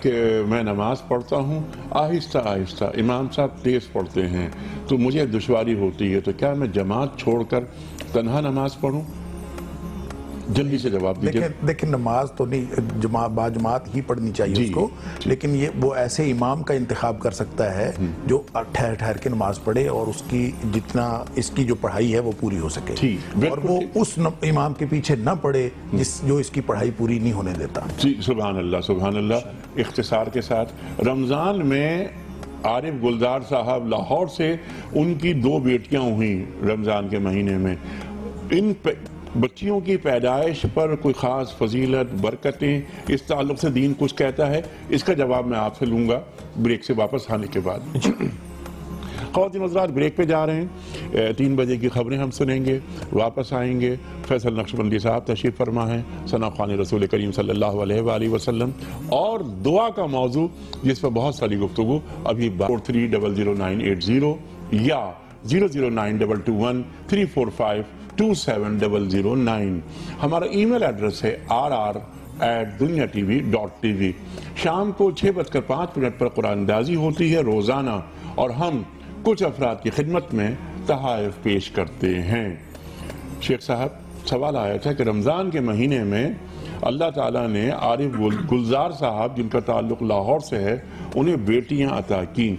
[SPEAKER 1] کہ میں نماز پڑھتا ہوں آہستہ آہستہ، امام صاحب تیز پڑھتے ہیں تو مجھے دشواری ہوتی ہے، تو کیا میں جماعت چھوڑ کر تنہا نماز پڑھوں؟ جلدی سے جواب دیجیے.
[SPEAKER 4] دیکھیں نماز تو نہیں باجماعت ہی پڑھنی چاہیے اس کو، لیکن وہ ایسے امام کا انتخاب کر سکتا ہے جو ٹھہر ٹھہر کے نماز پڑھے اور اس کی جتنا اس کی جو پڑھائی ہے وہ پوری ہو سکے، اور وہ اس امام کے پیچھے نہ پڑھے جو اس کی پڑھائی پوری نہیں ہونے دیتا.
[SPEAKER 1] جی سبحان اللہ سبحان اللہ. اختصار کے ساتھ، رمضان میں عارف گلزار صاحب لاہور سے، ان کی 2 بیٹیاں ہوئیں رمضان کے مہینے میں. ان بچیوں کی پیدائش پر کوئی خاص فضیلت برکتیں اس تعلق سے دین کچھ کہتا ہے؟ اس کا جواب میں آپ سے لوں گا بریک سے واپس آنے کے بعد. خواتین حضرات بریک پہ جا رہے ہیں، 3 بجے کی خبریں ہم سنیں گے، واپس آئیں گے. فیصل نقشبندی صاحب تشریف فرما ہیں، ثنا خوانی رسول کریم صلی اللہ علیہ وآلہ وسلم، اور دعا کا موضوع جس پر بہت ساری گفتگو ابھی 43000980 یا 0092213452709. ہمارا ای میل ایڈریس ہے rr@dunyatv.tv. شام کو 6:05 پر قرآن اندازی ہوتی ہے روزانہ، اور ہم کچھ افراد کی خدمت میں تحائف پیش کرتے ہیں. شیخ صاحب، سوال آیا تھا کہ رمضان کے مہینے میں اللہ تعالیٰ نے عارف گلزار صاحب جن کا تعلق لاہور سے ہے انہیں بیٹیاں عطا کی.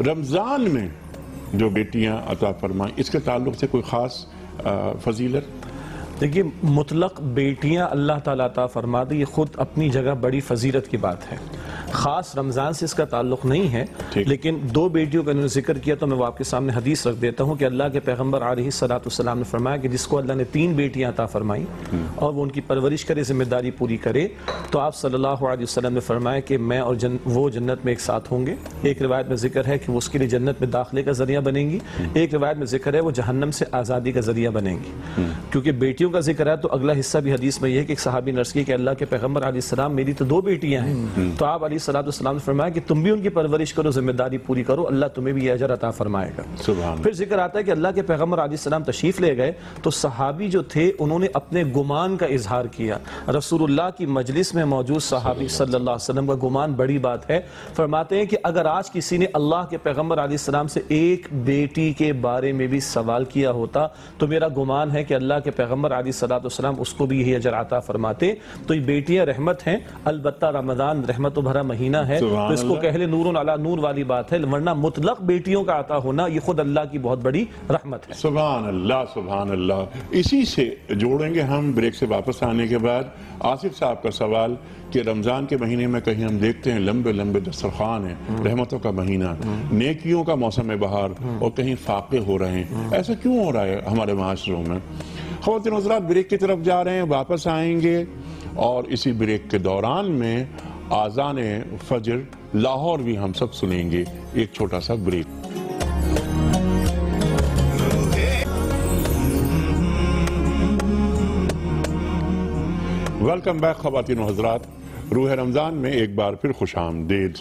[SPEAKER 1] رمضان میں جو بیٹیاں عطا فرمائیں، اس کے تعلق سے کوئی خاص فضیلت؟
[SPEAKER 5] دیکھیے، مطلق بیٹیاں اللہ تعالیٰ عطا فرما دے، یہ خود اپنی جگہ بڑی فضیلت کی بات ہے. خاص رمضان سے اس کا تعلق نہیں ہے، لیکن 2 بیٹیوں کا انہوں نے ذکر کیا تو میں وہ آپ کے سامنے حدیث رکھ دیتا ہوں کہ اللہ کے پیغمبر علیہ السلام نے فرمایا کہ جس کو اللہ نے 3 بیٹیاں عطا فرمائیں اور وہ ان کی پرورش کرے، ذمہ داری پوری کرے، تو آپ صلی اللہ علیہ وسلم نے فرمایا کہ میں اور وہ جنت میں ایک ساتھ ہوں گے. ایک روایت میں ذکر ہے کہ وہ اس کے لیے جنت میں داخلے کا ذریعہ بنیں گی، ایک روایت میں ذکر ہے وہ جہنم سے آزادی کا ذریعہ بنیں گی. کیونکہ بیٹیوں کا ذکر ہے تو اگلا حصہ بھی حدیث میں یہ ہے کہ ایک صحابی نے عرض کی کہ اللہ کے پیغمبر علیہ السلام میری تو 2 بیٹیاں ہیں. تو آپ علیہ السلام نے فرمایا کہ تم بھی ان کی پرورش کرو، ذمہ داری پوری کرو، اللہ تمہیں بھی یہ اجر عطا فرمائے گا. پھر ذکر آتا ہے کہ اللہ کے پیغمبر علیہ السلام تشریف لے گئے تو صحابی جو تھے انہوں نے اپنے گمان کا اظہار کیا. رسول اللہ کی مجلس میں موجود صحابی صلی اللہ علیہ وسلم کا گمان بڑی بات ہے. فرماتے ہیں کہ اگر آج کسی نے اللہ کے پیغمبر علیہ السلام سے ایک بیٹی کے بارے میں بھی سوال کیا ہوتا تو میرا گمان ہے کہ اللہ کے پیغمبر علیہ السلام اس کو بھی یہی اجر عطا فرماتے. تو یہ بیٹیاں رحمت ہیں، البتہ رمضان رحمت و بھرا مہینہ ہے تو اس کو کہلے نور علی نور والی بات ہے، ورنہ مطلق بیٹیوں کا عطا ہونا یہ خود اللہ کی بہت بڑی رحمت ہے.
[SPEAKER 1] سبحان اللہ سبحان اللہ. اسی سے جوڑیں گے ہم بریک سے واپس آنے کے بعد آصف صاحب کا سوال کہ رمضان کے مہینے میں کہیں ہم دیکھتے ہیں لمبے لمبے دسترخوان ہیں، رحمتوں کا مہینہ، نیکیوں کا موسم بہار، اور کہیں فاقے ہو رہے ہیں. ایسا کیوں ہو رہا ہے ہمارے معاشروں میں؟ خواتین حضرات بریک کی طرف جا رہے ہیں، واپس آئیں گے، اور اسی بریک کے دوران میں آذان فجر لاہور بھی ہم سب سنیں گے. ایک چھوٹا سا بریک. ویلکم بیک خواتین و حضرات. روح رمضان میں ایک بار پھر خوش آمدید.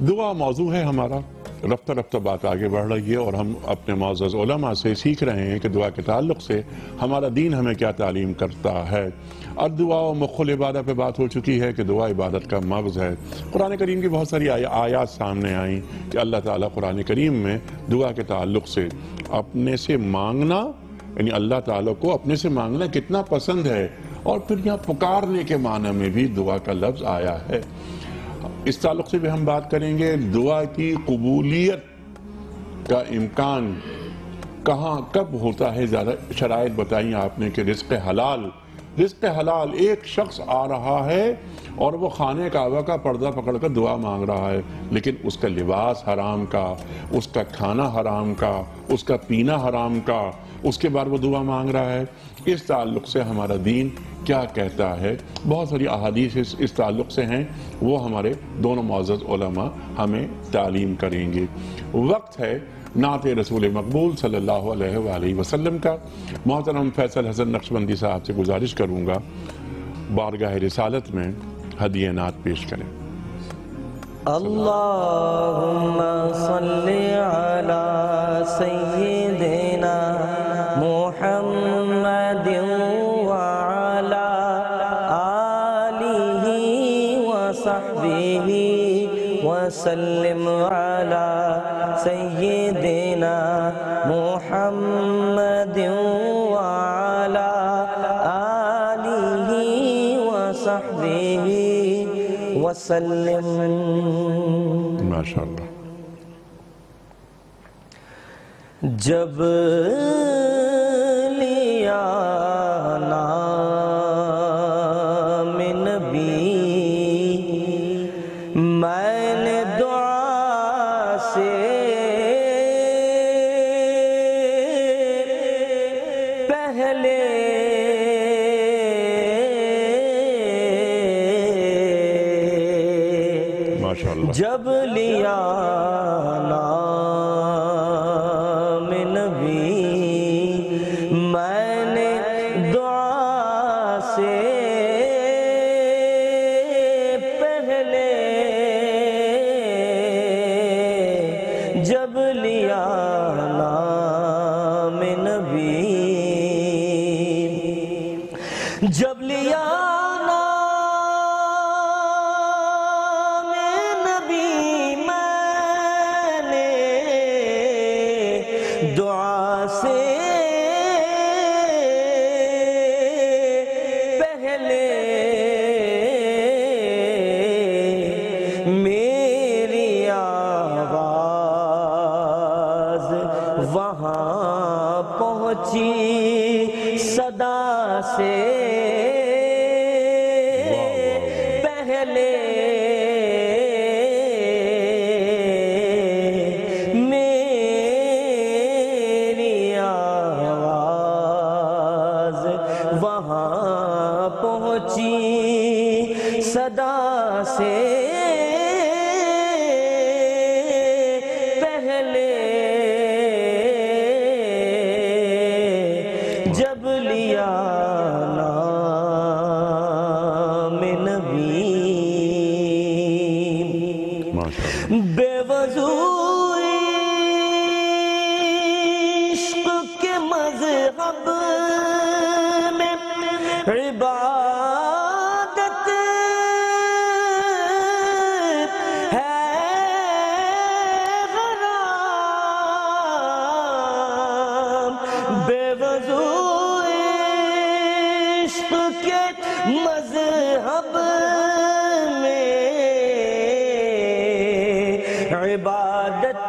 [SPEAKER 1] دعا موضوع ہے ہمارا. رفتہ رفتہ بات آگے بڑھ رہی ہے اور ہم اپنے معزز علماء سے سیکھ رہے ہیں کہ دعا کے تعلق سے ہمارا دین ہمیں کیا تعلیم کرتا ہے. الدعا و مخ العبادہ پہ بات ہو چکی ہے کہ دعا عبادت کا مغز ہے. قرآن کریم کی بہت ساری آیات سامنے آئیں کہ اللہ تعالیٰ قرآن کریم میں دعا کے تعلق سے اپنے سے مانگنا، یعنی اللہ تعالیٰ کو اپنے سے مانگنا کتنا پسند ہے، اور پھر یہاں پکارنے کے معنی میں بھی دعا کا لفظ آیا ہے. اس تعلق سے بھی ہم بات کریں گے. دعا کی قبولیت کا امکان کہاں کب ہوتا ہے؟ زیادہ شرائط بتائیں آپ نے کہ رزق حلال ایک شخص آ رہا ہے اور وہ خانے کعبہ کا پردہ پکڑ کر دعا مانگ رہا ہے، لیکن اس کا لباس حرام کا، اس کا کھانا حرام کا، اس کا پینا حرام کا، اس کے بعد وہ دعا مانگ رہا ہے. اس تعلق سے ہمارا دین کیا کہتا ہے. بہت ساری احادیث اس تعلق سے ہیں، وہ ہمارے دونوں معزز علماء ہمیں تعلیم کریں گے. وقت ہے نعت رسول مقبول صلی اللہ علیہ وآلہ وسلم کا. محترم فیصل حسن نقشبندی صاحب سے گزارش کروں گا بارگاہ رسالت میں ہدیہ نعت پیش کریں.
[SPEAKER 3] اللہم صلی علی سیدنا محمد وعلی آلہ وصحبہ وسلم علی سیدنا محمد وعلی آلہ وصحبہ وسلم.
[SPEAKER 1] ماشاءاللہ.
[SPEAKER 3] جب لیا نام نبی میں نے دعا سے پہلے جب لیا نام نبی میں نے دعا سے پہلے جب لیا نام نبی جب لیا دعا سے پہلے میری آواز وہاں پہنچی صدا سے پہلے وہاں پہنچی صدا سے پہلے جب لیا نام نبی بے وضو عشق کے مذہب عبادت ہے غرام بے وضو عشق کے مذہب میں عبادت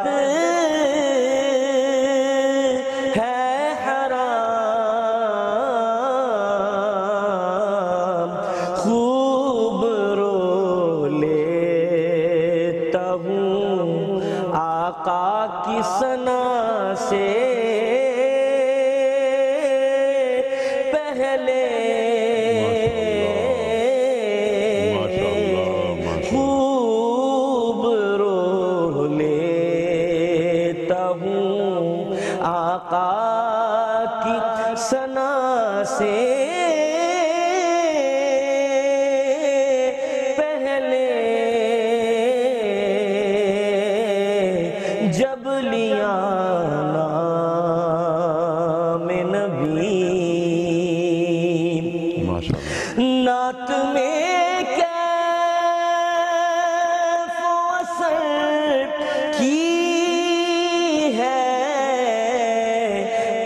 [SPEAKER 3] آقا کی ثنا سے پہلے خوب رو لیتا ہوں آقا کی ثنا سے جب لیا نام نبی نعت میں کیف و اثر کی ہے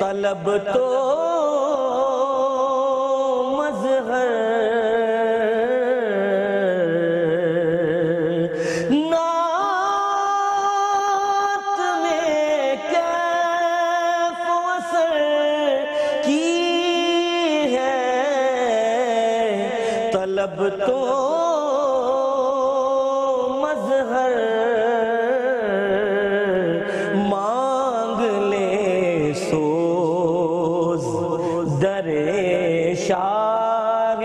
[SPEAKER 3] طلب تو مظہر طلب تو مظہر مانگ لے سوز در شاہ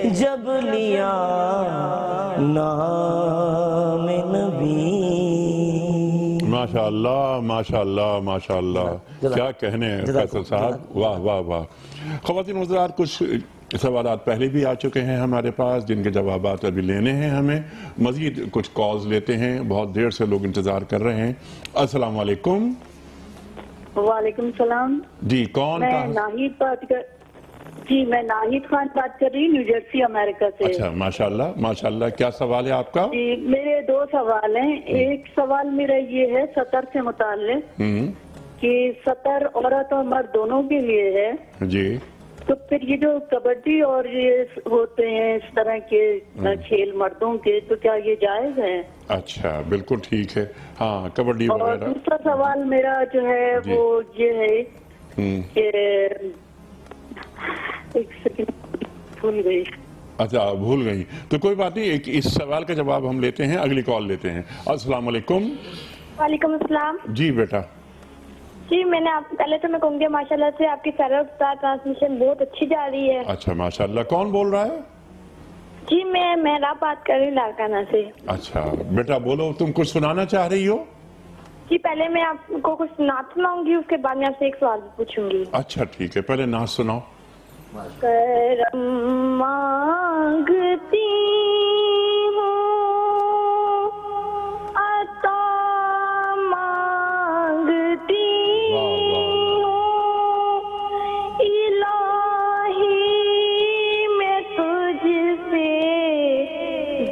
[SPEAKER 3] جب لیا نام نبی.
[SPEAKER 1] ماشاءاللہ ماشاءاللہ ماشاءاللہ، کیا کہنے ہیں فیصل صاحب، واہ واہ واہ. خواتین حضرات، کچھ سوالات پہلے بھی آ چکے ہیں ہمارے پاس جن کے جوابات ابھی لینے ہیں ہمیں. مزید کچھ کالز لیتے ہیں، بہت دیر سے لوگ انتظار کر رہے ہیں. السلام علیکم.
[SPEAKER 7] وعلیکم السلام.
[SPEAKER 1] جی کون؟
[SPEAKER 7] میں ناہید میں ناہید خان بات کر رہی ہوں، نیو جرسی، امریکہ سے.
[SPEAKER 1] اچھا ماشاءاللہ ماشاءاللہ. کیا سوال ہے آپ کا؟
[SPEAKER 7] جی میرے دو سوال ہیں. ایک سوال میرا یہ ہے سطر سے متعلق کہ سطر عورت اور مرد دونوں کے لیے ہے.
[SPEAKER 1] جی.
[SPEAKER 7] تو پھر یہ جو کبڈی اور یہ ہوتے ہیں اس طرح کے کھیل مردوں کے، تو کیا یہ جائز ہے؟
[SPEAKER 1] اچھا بالکل ٹھیک ہے. ہاں کبڈی
[SPEAKER 7] اور
[SPEAKER 1] وغیرہ.
[SPEAKER 7] دوسرا سوال میرا جو ہے وہ یہ ہے کہ ایک سیکنڈ بھول گئی.
[SPEAKER 1] اچھا بھول گئی تو کوئی بات نہیں، اس سوال کا جواب ہم لیتے ہیں، اگلی کال لیتے ہیں. السلام علیکم.
[SPEAKER 8] وعلیکم السلام.
[SPEAKER 1] جی بیٹا.
[SPEAKER 8] جی میں نے پہلے تو میں کہوں گی ماشاءاللہ سے آپ کی ٹرانسمیشن بہت اچھی جا رہی ہے.
[SPEAKER 1] اچھا ماشاءاللہ. کون بول رہا ہے؟
[SPEAKER 8] جی میں محراب بات کر رہی ہوں لاڑکانہ سے.
[SPEAKER 1] اچھا بیٹا بولو، تم کچھ سنانا چاہ رہی ہو؟
[SPEAKER 8] جی پہلے میں آپ کو کچھ نعت سناؤں گی، اس کے بعد میں آپ سے ایک سوال پوچھوں گی.
[SPEAKER 1] اچھا ٹھیک ہے، پہلے نعت سناؤ.
[SPEAKER 8] کرم مانگتی ہوں، عطا مانگتی ہوں، الہی میں تجھ سے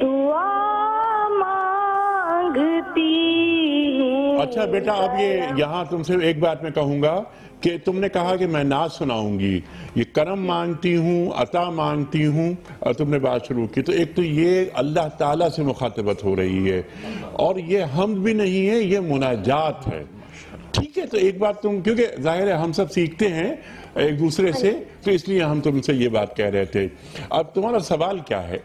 [SPEAKER 8] دعا مانگتی ہوں.
[SPEAKER 1] اچھا بیٹا، اب یہاں تم سے ایک بات میں کہوں گا کہ تم نے کہا کہ میں نعت سناؤں گی، یہ کرم مانگتی ہوں، عطا مانگتی ہوں، اور تم نے بات شروع کی، تو ایک تو یہ اللہ تعالیٰ سے مخاطبت ہو رہی ہے، اور یہ حمد بھی نہیں ہے، یہ مناجات ہے. ٹھیک ہے، تو ایک بات تم، کیونکہ ظاہر ہے ہم سب سیکھتے ہیں ایک دوسرے سے، تو اس لیے ہم تم سے یہ بات کہہ رہے تھے. اب تمہارا سوال کیا ہے؟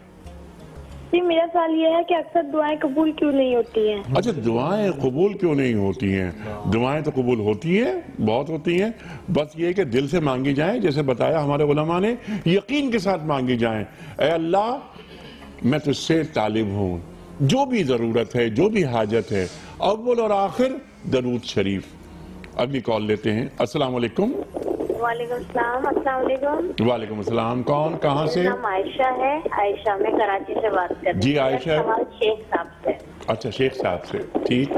[SPEAKER 8] جی میرا سوال یہ ہے کہ اکثر دعائیں قبول کیوں نہیں ہوتی ہیں؟
[SPEAKER 1] اچھا دعائیں قبول کیوں نہیں ہوتی ہیں؟ دعائیں تو قبول ہوتی ہیں، بہت ہوتی ہیں، بس یہ کہ دل سے مانگی جائیں، جیسے بتایا ہمارے علماء نے، یقین کے ساتھ مانگی جائیں. اے اللہ میں تجھ سے طالب ہوں، جو بھی ضرورت ہے، جو بھی حاجت ہے، اول اور آخر درود شریف. اگلی کال لیتے ہیں. السلام علیکم.
[SPEAKER 8] وعلیکم السلام. السلام علیکم.
[SPEAKER 1] وعلیکم السلام. کون؟ کہاں سے؟
[SPEAKER 8] نام عائشہ ہے. عائشہ میں کراچی سے بات کر رہی ہوں.
[SPEAKER 1] جی عائشہ.
[SPEAKER 8] سوال شیخ صاحب سے.
[SPEAKER 1] اچھا شیخ صاحب سے، ٹھیک.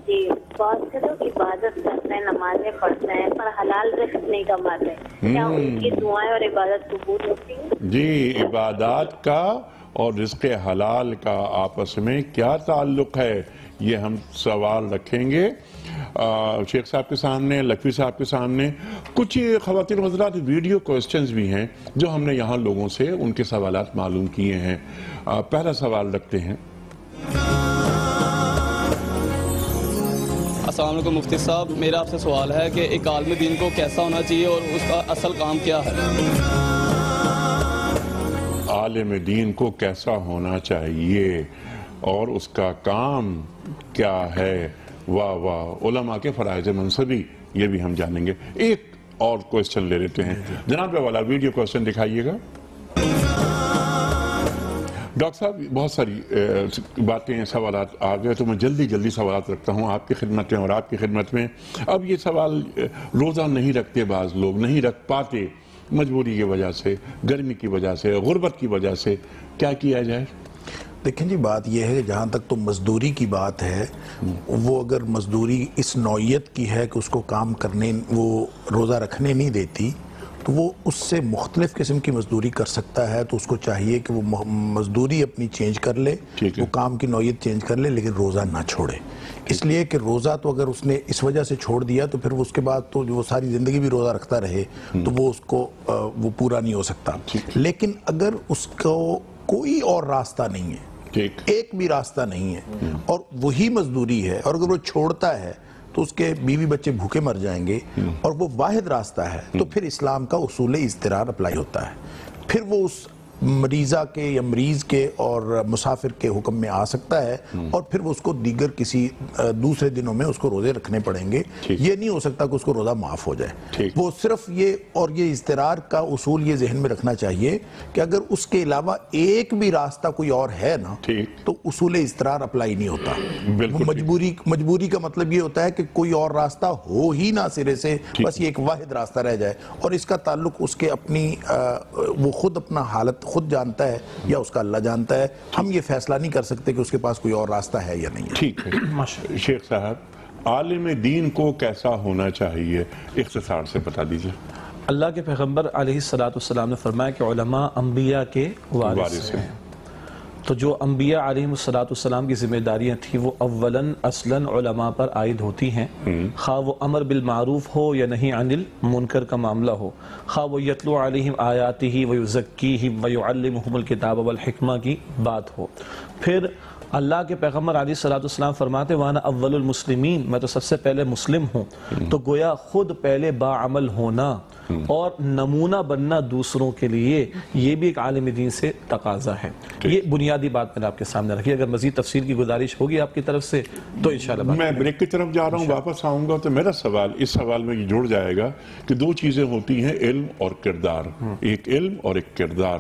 [SPEAKER 8] جی بہت سے لوگ عبادت کرتے ہیں، نمازیں پڑھتے ہیں، پر حلال رزق نہیں کماتے، کیا ان کی دعائیں اور عبادت قبول ہوتی ہیں؟
[SPEAKER 1] جی عبادات کا اور رزق حلال کا آپس میں کیا تعلق ہے، یہ ہم سوال رکھیں گے شیخ صاحب کے سامنے، لکھوی صاحب کے سامنے. کچھ خواتین حضرات ویڈیو کوئسچنز بھی ہیں جو ہم نے یہاں لوگوں سے ان کے سوالات معلوم کیے ہیں. پہلا سوال رکھتے ہیں.
[SPEAKER 9] السلام علیکم مفتی صاحب، میرا آپ سے سوال ہے کہ ایک عالم دین کو کیسا ہونا چاہیے اور اس کا اصل کام کیا ہے؟
[SPEAKER 1] عالم دین کو کیسا ہونا چاہیے اور اس کا کام کیا ہے؟ واہ واہ. علماء کے فرائض منصبی، یہ بھی ہم جانیں گے. ایک اور کوئسچن لے لیتے ہیں. جناب والا ویڈیو کوئسچن دکھائیے گا. ڈاکٹر صاحب بہت ساری باتیں، سوالات آ گئے، تو میں جلدی سوالات رکھتا ہوں آپ کی خدمت میں اور آپ کی خدمت میں. اب یہ سوال روزہ نہیں رکھتے، بعض لوگ نہیں رکھ پاتے مجبوری کی وجہ سے، گرمی کی وجہ سے، غربت کی وجہ سے، کیا کیا جائے؟
[SPEAKER 4] دیکھیں جی بات یہ ہے کہ جہاں تک تو مزدوری کی بات ہے، وہ اگر مزدوری اس نوعیت کی ہے کہ اس کو کام کرنے، وہ روزہ رکھنے نہیں دیتی، تو وہ اس سے مختلف قسم کی مزدوری کر سکتا ہے. تو اس کو چاہیے کہ وہ مزدوری اپنی چینج کر لے، وہ کام کی نوعیت چینج کر لے، لیکن روزہ نہ چھوڑے. اس لیے کہ روزہ تو اگر اس نے اس وجہ سے چھوڑ دیا تو پھر اس کے بعد تو جو ساری زندگی بھی روزہ رکھتا رہے تو وہ اس کو وہ پورا نہیں ہو سکتا. لیکن اگر اس کو کوئی اور راستہ نہیں ہے، ایک بھی راستہ نہیں ہے، اور وہی مزدوری ہے، اور اگر وہ چھوڑتا ہے تو اس کے بیوی بچے بھوکے مر جائیں گے، اور وہ واحد راستہ ہے، تو پھر اسلام کا اصول اضطرار اپلائی ہوتا ہے. پھر وہ اس مریضہ کے یا مریض کے اور مسافر کے حکم میں آ سکتا ہے، اور پھر اس کو دیگر کسی دوسرے دنوں میں اس کو روزے رکھنے پڑیں گے. یہ نہیں ہو سکتا کہ اس کو روزہ معاف ہو جائے. وہ صرف یہ، اور یہ اضطرار کا اصول یہ ذہن میں رکھنا چاہیے کہ اگر اس کے علاوہ ایک بھی راستہ کوئی اور ہے نا تو اصول اضطرار اپلائی نہیں ہوتا. مجبوری کا مطلب یہ ہوتا ہے کہ کوئی اور راستہ ہو ہی نہ سرے سے، بس یہ ایک واحد راستہ رہ جائے، اور اس کا تعلق اس کے اپنی وہ خود اپنا حالت خود جانتا ہے یا اس کا اللہ جانتا ہے. ہم یہ فیصلہ نہیں کر سکتے کہ اس کے پاس کوئی اور راستہ ہے یا نہیں ہے.
[SPEAKER 1] ٹھیک ہے شیخ صاحب، عالم دین کو کیسا ہونا چاہیے، اختصار سے بتا دیجئے.
[SPEAKER 5] اللہ کے پیغمبر علیہ السلام نے فرمایا کہ علماء انبیاء کے وارث ہیں. تو جو انبیاء علیہ السلام کی ذمہ داریاں تھیں وہ اولاً اصلاً علماء پر عائد ہوتی ہیں، خواہ وہ امر بالمعروف ہو یا نہیں عن المنکر کا معاملہ ہو، خواہ وہ یتلو علیہم آیاتہ ویزکیہم ویعلمہم الکتاب والحکمہ کی بات ہو. پھر اللہ کے پیغمبر علیہ السلام فرماتے وانا اول المسلمین، میں تو سب سے پہلے مسلم ہوں. تو گویا خود پہلے باعمل ہونا اور نمونہ بننا دوسروں کے لیے، یہ بھی ایک عالم دین سے تقاضا ہے. یہ بنیادی بات میں نے آپ کے سامنے رکھی. اگر مزید تفصیل کی گزارش ہوگی آپ کی طرف سے تو انشاءاللہ.
[SPEAKER 1] میں بریک کی طرف جا رہا ہوں، واپس آؤں گا تو میرا سوال اس سوال میں یہ جڑ جائے گا کہ دو چیزیں ہوتی ہیں، علم اور کردار. ایک علم اور ایک کردار.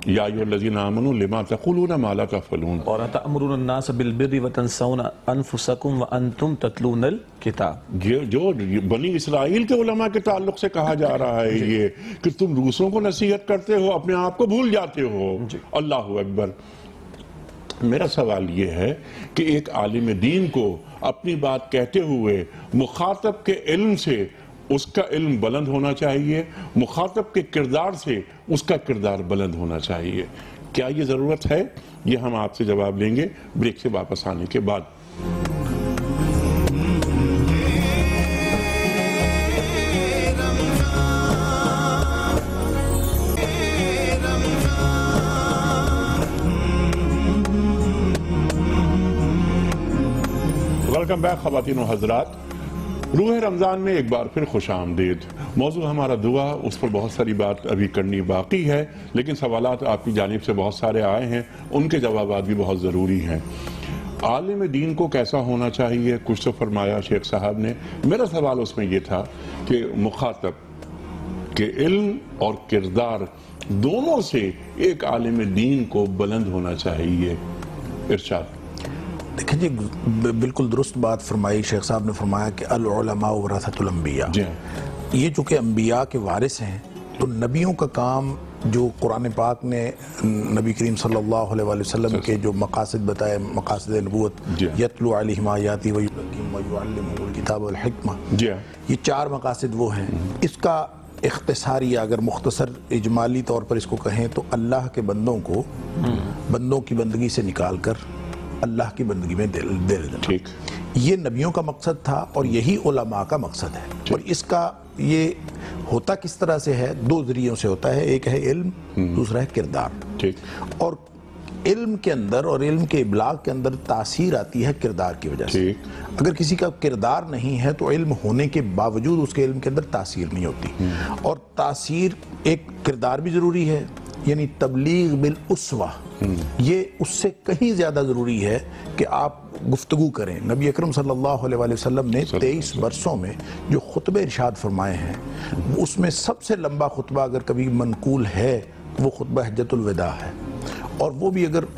[SPEAKER 1] یا ایھا الذین آمنوا لما تقولون ما لا تفعلون،
[SPEAKER 5] اور تأمرون الناس بالبر وتنسون انفسکم وانتم تتلون الکتاب.
[SPEAKER 1] جو بنی اسرائیل کے علماء کے تعلق سے کہا جا رہا ہے یہ کہ تم دوسروں کو نصیحت کرتے ہو، اپنے آپ کو بھول جاتے ہو. اللہ اکبر. میرا سوال یہ ہے کہ ایک عالم دین کو اپنی بات کہتے ہوئے مخاطب کے علم سے اس کا علم بلند ہونا چاہیے، مخاطب کے کردار سے اس کا کردار بلند ہونا چاہیے. کیا یہ ضرورت ہے؟ یہ ہم آپ سے جواب لیں گے بریک سے واپس آنے کے بعد. ویلکم بیک خواتین و حضرات. روح رمضان میں ایک بار پھر خوش آمدید. موضوع ہمارا دعا، اس پر بہت ساری بات ابھی کرنی باقی ہے، لیکن سوالات آپ کی جانب سے بہت سارے آئے ہیں، ان کے جوابات بھی بہت ضروری ہیں. عالم دین کو کیسا ہونا چاہیے، کچھ تو فرمایا شیخ صاحب نے. میرا سوال اس میں یہ تھا کہ مخاطب کے علم اور کردار دونوں سے ایک عالم دین کو بلند ہونا چاہیے. ارشاد.
[SPEAKER 4] دیکھیں جی، بالکل درست بات فرمائی. شیخ صاحب نے فرمایا کہ العلماء ورثۃ الانبیاء. یہ چونکہ انبیاء کے وارث ہیں تو نبیوں کا کام جو قرآن پاک نے نبی کریم صلی اللہ علیہ وسلم کے جو مقاصد بتائے، مقاصد نبوت، یتلو علیہم آیاتی ویزکیہم ویعلمہم الکتاب والحکمہ، یہ 4 مقاصد وہ ہیں. اس کا اختصاری اگر مختصر اجمالی طور پر اس کو کہیں تو اللہ کے بندوں کی بندگی سے نکال کر اللہ کی بندگی میں دے دینا. یہ نبیوں کا مقصد تھا اور یہی علماء کا مقصد ہے. اور اس کا یہ ہوتا کس طرح سے ہے؟ 2 ذریعوں سے ہوتا ہے. ایک ہے علم، دوسرا ہے کردار. اور علم کے اندر اور علم کے ابلاغ کے اندر تاثیر آتی ہے کردار کی وجہ سے. اگر کسی کا کردار نہیں ہے تو علم ہونے کے باوجود اس کے علم کے اندر تاثیر نہیں ہوتی. اور تاثیر، ایک کردار بھی ضروری ہے، یعنی تبلیغ بالاسوہ، یہ اس سے کہیں زیادہ ضروری ہے کہ آپ گفتگو کریں. نبی اکرم صلی اللہ علیہ وسلم نے 23 برسوں میں جو خطبے ارشاد فرمائے ہیں، اس میں سب سے لمبا خطبہ اگر کبھی منقول ہے وہ خطبہ حجۃ الوداع ہے. اور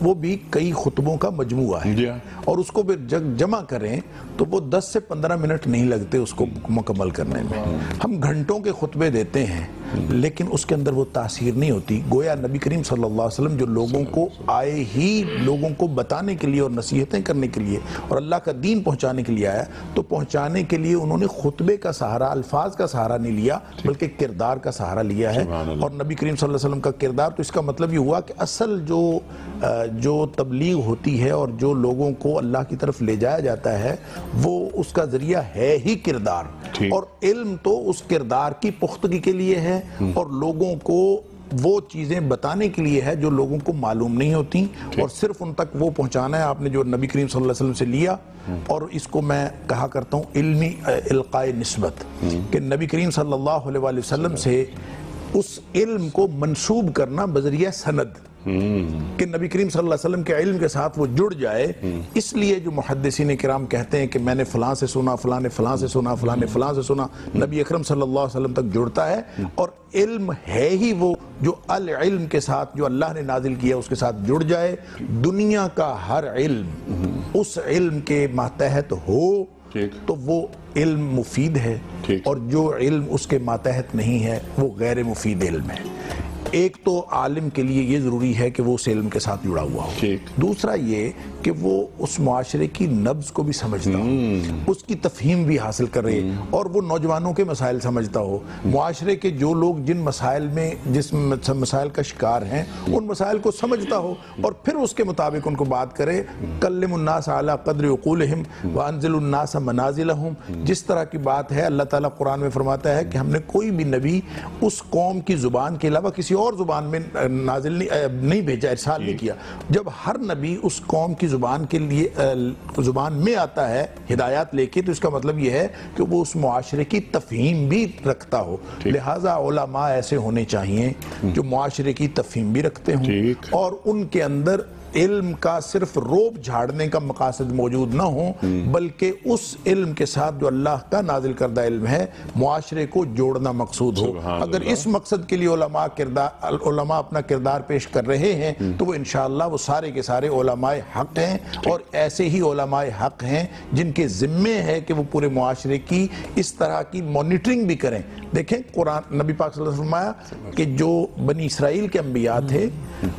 [SPEAKER 4] وہ بھی کئی خطبوں کا مجموعہ ہے. اور اس کو پھر جمع کریں تو وہ 10 سے 15 منٹ نہیں لگتے اس کو مکمل کرنے میں. ہم گھنٹوں کے خطبے دیتے ہیں لیکن اس کے اندر وہ تاثیر نہیں ہوتی. گویا نبی کریم صلی اللہ علیہ وسلم جو لوگوں کو آئے ہی لوگوں کو بتانے کے لیے اور نصیحتیں کرنے کے لیے اور اللہ کا دین پہنچانے کے لیے آیا، تو پہنچانے کے لیے انہوں نے خطبے کا سہارا، الفاظ کا سہارا نہیں لیا بلکہ کردار کا سہارا لیا ہے. اور نبی کریم صلی اللہ علیہ وسلم کا کردار، تو اس کا مطلب یہ ہوا کہ اصل جو تبلیغ ہوتی ہے اور جو لوگوں کو اللہ کی طرف لے جایا جاتا ہے وہ اس کا ذریعہ ہے ہی کردار. اور علم تو اس کردار کی پختگی کے لیے ہے اور لوگوں کو وہ چیزیں بتانے کے لیے ہے جو لوگوں کو معلوم نہیں ہوتی اور صرف ان تک وہ پہنچانا ہے. آپ نے جو نبی کریم صلی اللہ علیہ وسلم سے لیا، اور اس کو میں کہا کرتا ہوں علمی القاء نسبت، کہ نبی کریم صلی اللہ علیہ وسلم سے اس علم کو منسوب کرنا بذریعہ سند کہ نبی کریم صلی اللہ علیہ وسلم کے علم کے ساتھ وہ جڑ جائے. اس لیے جو محدثین کرام کہتے ہیں کہ میں نے فلاں سے سنا، فلاں نے فلاں سے سنا، فلاں نے فلاں سے سنا، نبی اکرم صلی اللہ علیہ وسلم تک جڑتا ہے. اور علم ہے ہی وہ جو العلم کے ساتھ جو اللہ نے نازل کیا اس کے ساتھ جڑ جائے. دنیا کا ہر علم اس علم کے ماتحت ہو تو وہ علم مفید ہے، اور جو علم اس کے ماتحت نہیں ہے وہ غیر مفید علم ہے. ایک تو عالم کے لیے یہ ضروری ہے کہ وہ اس علم کے ساتھ جڑا ہوا ہو. دوسرا یہ کہ وہ اس معاشرے کی نبض کو بھی سمجھتا ہو، اس کی تفہیم بھی حاصل کرے، اور وہ نوجوانوں کے مسائل سمجھتا ہو. معاشرے کے جو لوگ جن مسائل میں جس مسائل کا شکار ہیں ان مسائل کو سمجھتا ہو، اور پھر اس کے مطابق ان کو بات کرے. کلم الناس علی قدر عقولہم وانزل الناس منازلہم. جس طرح کی بات ہے اللہ تعالیٰ قرآن میں فرماتا ہے کہ ہم نے کوئی بھی نبی اس قوم کی زبان کے علاوہ کسی اور زبان میں نازل نہیں بھیجا، ارسال نہیں کیا. جب ہر نبی اس قوم کی زبان کے لیے زبان میں آتا ہے ہدایات لے کے، تو اس کا مطلب یہ ہے کہ وہ اس معاشرے کی تفہیم بھی رکھتا ہو. لہٰذا علماء ایسے ہونے چاہیے جو معاشرے کی تفہیم بھی رکھتے ہوں، اور ان کے اندر علم کا صرف روب جھاڑنے کا مقاصد موجود نہ ہوں، بلکہ اس علم کے ساتھ جو اللہ کا نازل کردہ علم ہے معاشرے کو جوڑنا مقصود ہو. اگر اس مقصد کے لیے علماء اپنا کردار پیش کر رہے ہیں تو وہ انشاءاللہ وہ سارے کے سارے علماء حق ہیں، اور ایسے ہی علماء حق ہیں جن کے ذمے ہے کہ وہ پورے معاشرے کی اس طرح کی مانیٹرنگ بھی کریں. دیکھیں قرآن نبی پاک صلی اللہ علیہ وسلم فرمایا کہ جو بنی اسرائیل کے انبیاء تھے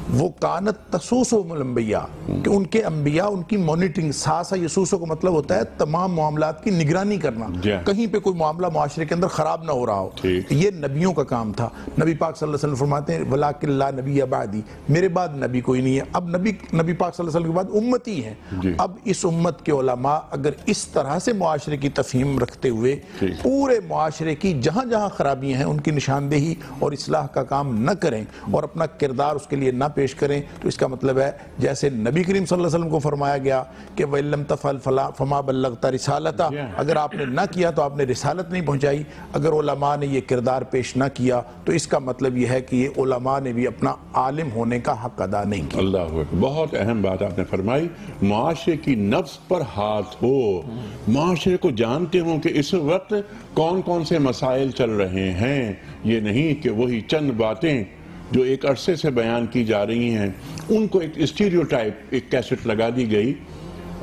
[SPEAKER 4] وہ کانت تسوسہم الانبیاء، کہ ان کے انبیاء ان کی مانیٹرنگ، ساسا یسوسو کا مطلب ہوتا ہے تمام معاملات کی نگرانی کرنا، کہیں پہ کوئی معاملہ معاشرے کے اندر خراب نہ ہو رہا ہو. یہ نبیوں کا کام تھا. نبی پاک صلی اللہ علیہ وسلم فرماتے ہیں وَلَٰكِن لَا نَبِيَّ بَعْدِي، میرے بعد نبی کوئی نہیں ہے. اب نبی پاک صلی اللہ علیہ وسلم کے بعد امتی ہیں. اب اس امت کے علماء اگر اس طرح سے معاشرے کی تفہیم رکھتے ہوئے پورے معاشرے کی جہاں جہاں خرابیاں ہیں ان کی نشاندہی اور اصلاح کا کام نہ کریں اور اپنا کردار اس کے لیے نہ پیش کریں، تو اس کا مطلب ہے جیسے نبی کریم صلی اللہ علیہ وسلم کو فرمایا گیا کہ وَإِن لَّمْ تَفْعَلْ فَمَا بَلَّغْتَ رِسَالَتَهُ، اگر آپ نے نہ کیا تو آپ نے رسالت نہیں پہنچائی. اگر علماء نے یہ کردار پیش نہ کیا تو اس کا مطلب یہ ہے کہ یہ علماء نے بھی اپنا عالم ہونے کا حق ادا نہیں کیا.
[SPEAKER 1] اللہ اکبر، بہت اہم بات آپ نے فرمائی. معاشرے کی نفس پر ہاتھ ہو، معاشرے کو جانتے ہوں کہ اس وقت کون کون سے مسائل چل رہے ہیں. یہ نہیں کہ وہی چند باتیں جو ایک عرصے سے بیان کی جا رہی ہیں ان کو ایک اسٹیریوٹائپ، ایک کیسٹ لگا دی گئی